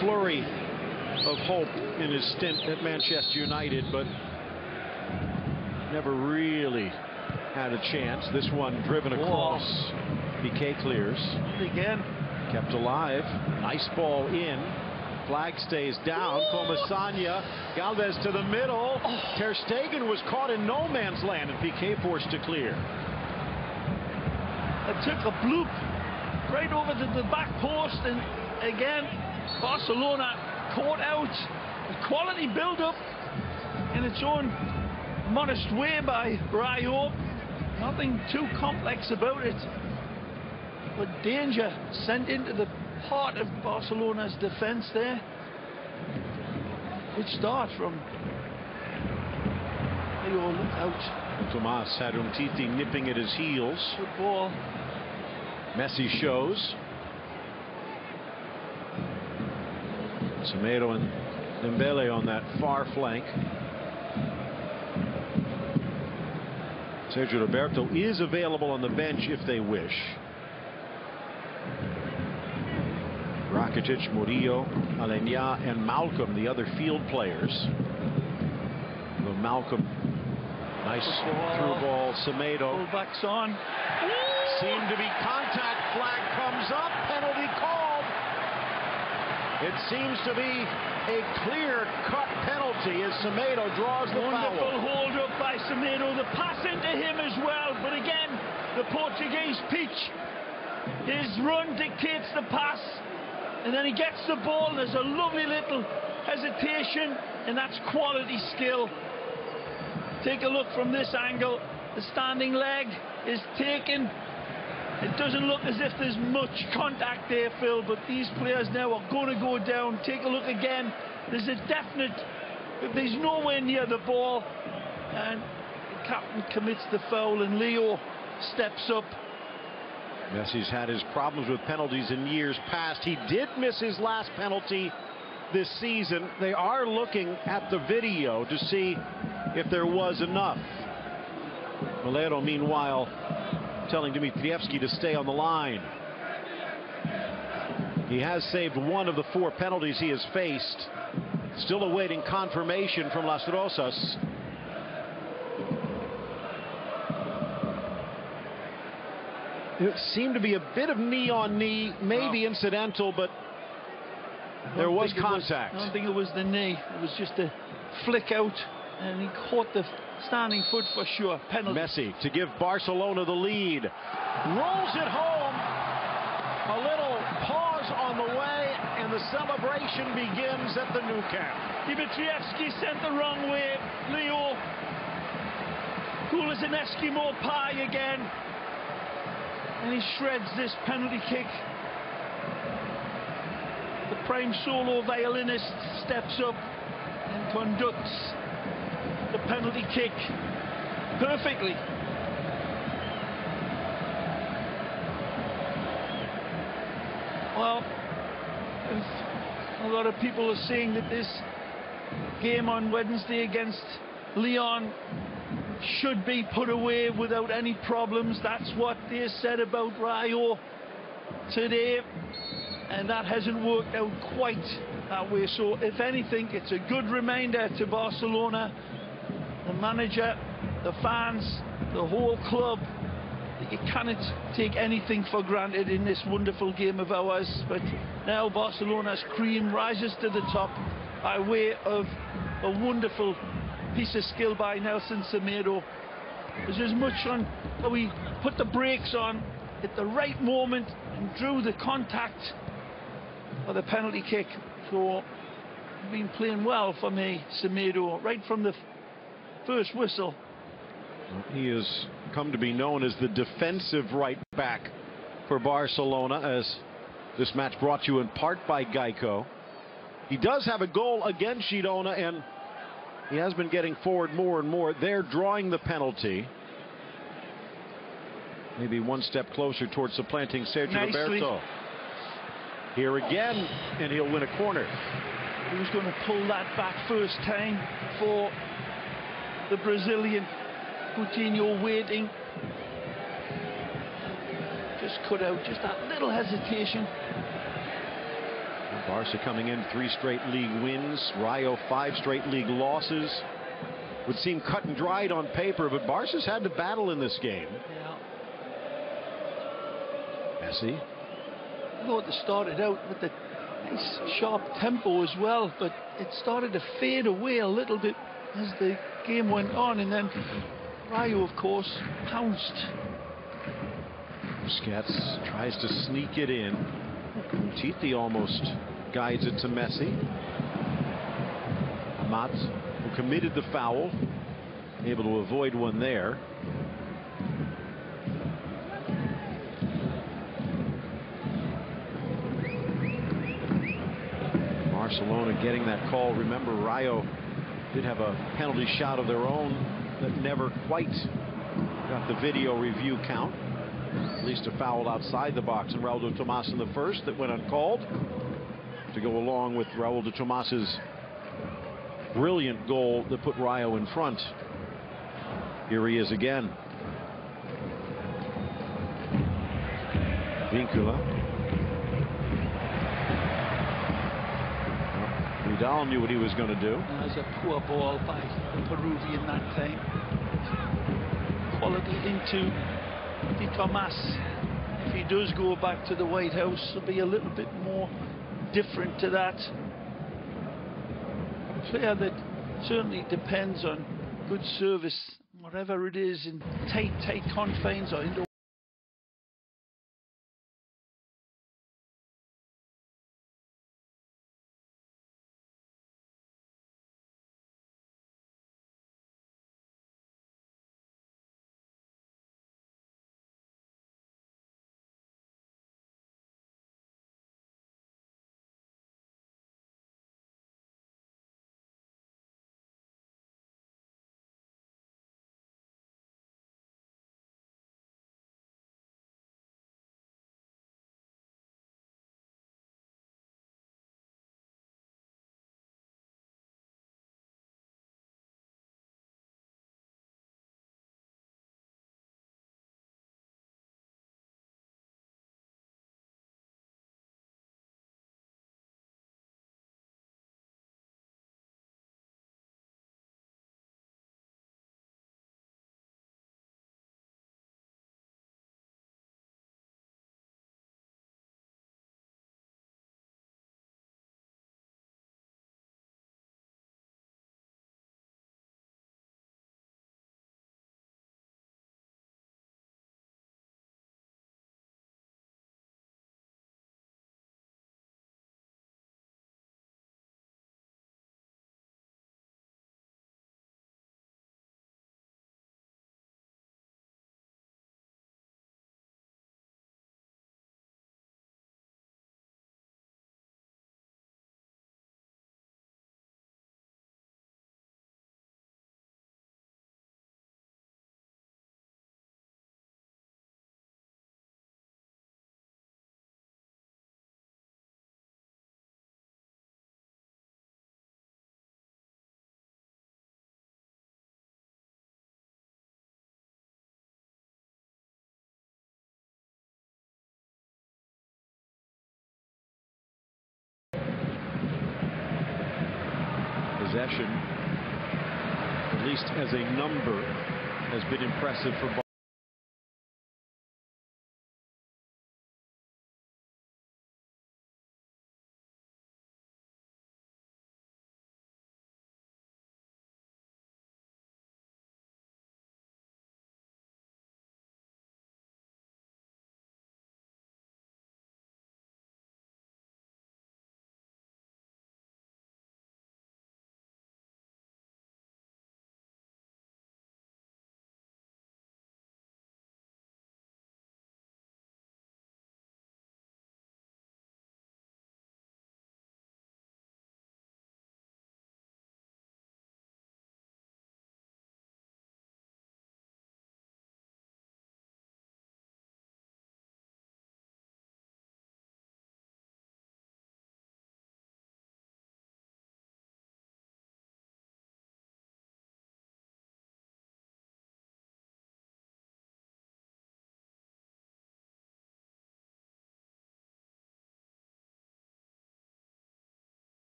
flurry of hope in his stint at Manchester United, but never really had a chance. This one driven across. Piqué clears. Again. Kept alive. Nice ball in. Flag stays down. Comesaña. Galvez to the middle. Ter Stegen was caught in no man's land, and Piqué forced to clear. It took a bloop right over to the back post, and again Barcelona caught out. A quality build-up in its own modest way by Rayo. Nothing too complex about it, but danger sent into the heart of Barcelona's defense there. Good start from Rayo. Look out. Tomás had Umtiti nipping at his heels. Good ball. Messi shows. Semedo and Dembele on that far flank. Sergio Roberto is available on the bench if they wish. Rakitic, Murillo, Alenia, and Malcolm, the other field players. Well, Malcolm, nice through ball. Semedo. Fullbacks on. Seemed to be contact. Flag comes up. Penalty called. It seems to be a clear-cut penalty as Semedo draws the foul. Wonderful hold up by Semedo. The pass into him as well. But again, the Portuguese pitch. His run dictates the pass. And then he gets the ball. There's a lovely little hesitation. And that's quality skill. Take a look from this angle. The standing leg is taken. It doesn't look as if there's much contact there, Phil, but these players now are going to go down. Take a look again. There's a definite, there's nowhere near the ball, and the captain commits the foul, and Leo steps up. Messi's had his problems with penalties in years past. He did miss his last penalty this season. They are looking at the video to see if there was enough. Valero, meanwhile, telling Dmitrievski to stay on the line. He has saved one of the 4 penalties he has faced. Still awaiting confirmation from Las Rosas. It seemed to be a bit of knee-on-knee, maybe incidental, but there was contact. I don't think it was the knee. It was just a flick out, and he caught the standing foot for sure. Penalty. Messi to give Barcelona the lead. Rolls it home. A little pause on the way, and the celebration begins at the Nou Camp. Dmitrievski sent the wrong way. Leo, cool as an Eskimo pie again. And he shreds this penalty kick. The prime solo violinist steps up and conducts the penalty kick perfectly. Well, a lot of people are saying that this game on Wednesday against Lyon should be put away without any problems. That's what they said about Rayo today, and that hasn't worked out quite that way. So if anything, it's a good reminder to Barcelona, the manager, the fans, the whole club, that you cannot take anything for granted in this wonderful game of ours. But now Barcelona's cream rises to the top by way of a wonderful piece of skill by Nelson Semedo. There's as much on how he put the brakes on at the right moment and drew the contact for the penalty kick. So been playing well for me, Semedo, right from the first whistle. He has come to be known as the defensive right back for Barcelona, as this match brought you in part by Geico. He does have a goal against Girona, and he has been getting forward more and more. They're drawing the penalty. Maybe one step closer towards supplanting Sergio Roberto. Here again, and he'll win a corner. Who's going to pull that back first time for the Brazilian? Coutinho waiting. Just cut out, just that little hesitation. Barca coming in 3 straight league wins. Rayo 5 straight league losses. Would seem cut and dried on paper, but Barca's had to battle in this game. Yeah. Messi. I thought they started out with the nice sharp tempo as well, but it started to fade away a little bit as the game went on, and then Rayo, of course, pounced. Busquets tries to sneak it in. Titi almost guides it to Messi. Amat, who committed the foul, able to avoid one there. Barcelona getting that call. Remember, Rayo did have a penalty shot of their own that never quite got the video review count. At least a foul outside the box, and Raul de Tomas in the first that went uncalled, to go along with Raul de Tomas's brilliant goal that put Rayo in front. Here he is again. Vincula. Vidal knew what he was going to do. There's a poor ball by the Peruvian that time. Quality into De Tomas. If he does go back to the White House, it'll be a little bit more different to that. A player that certainly depends on good service, whatever it is, in tight confines or into possession, at least as a number, has been impressive for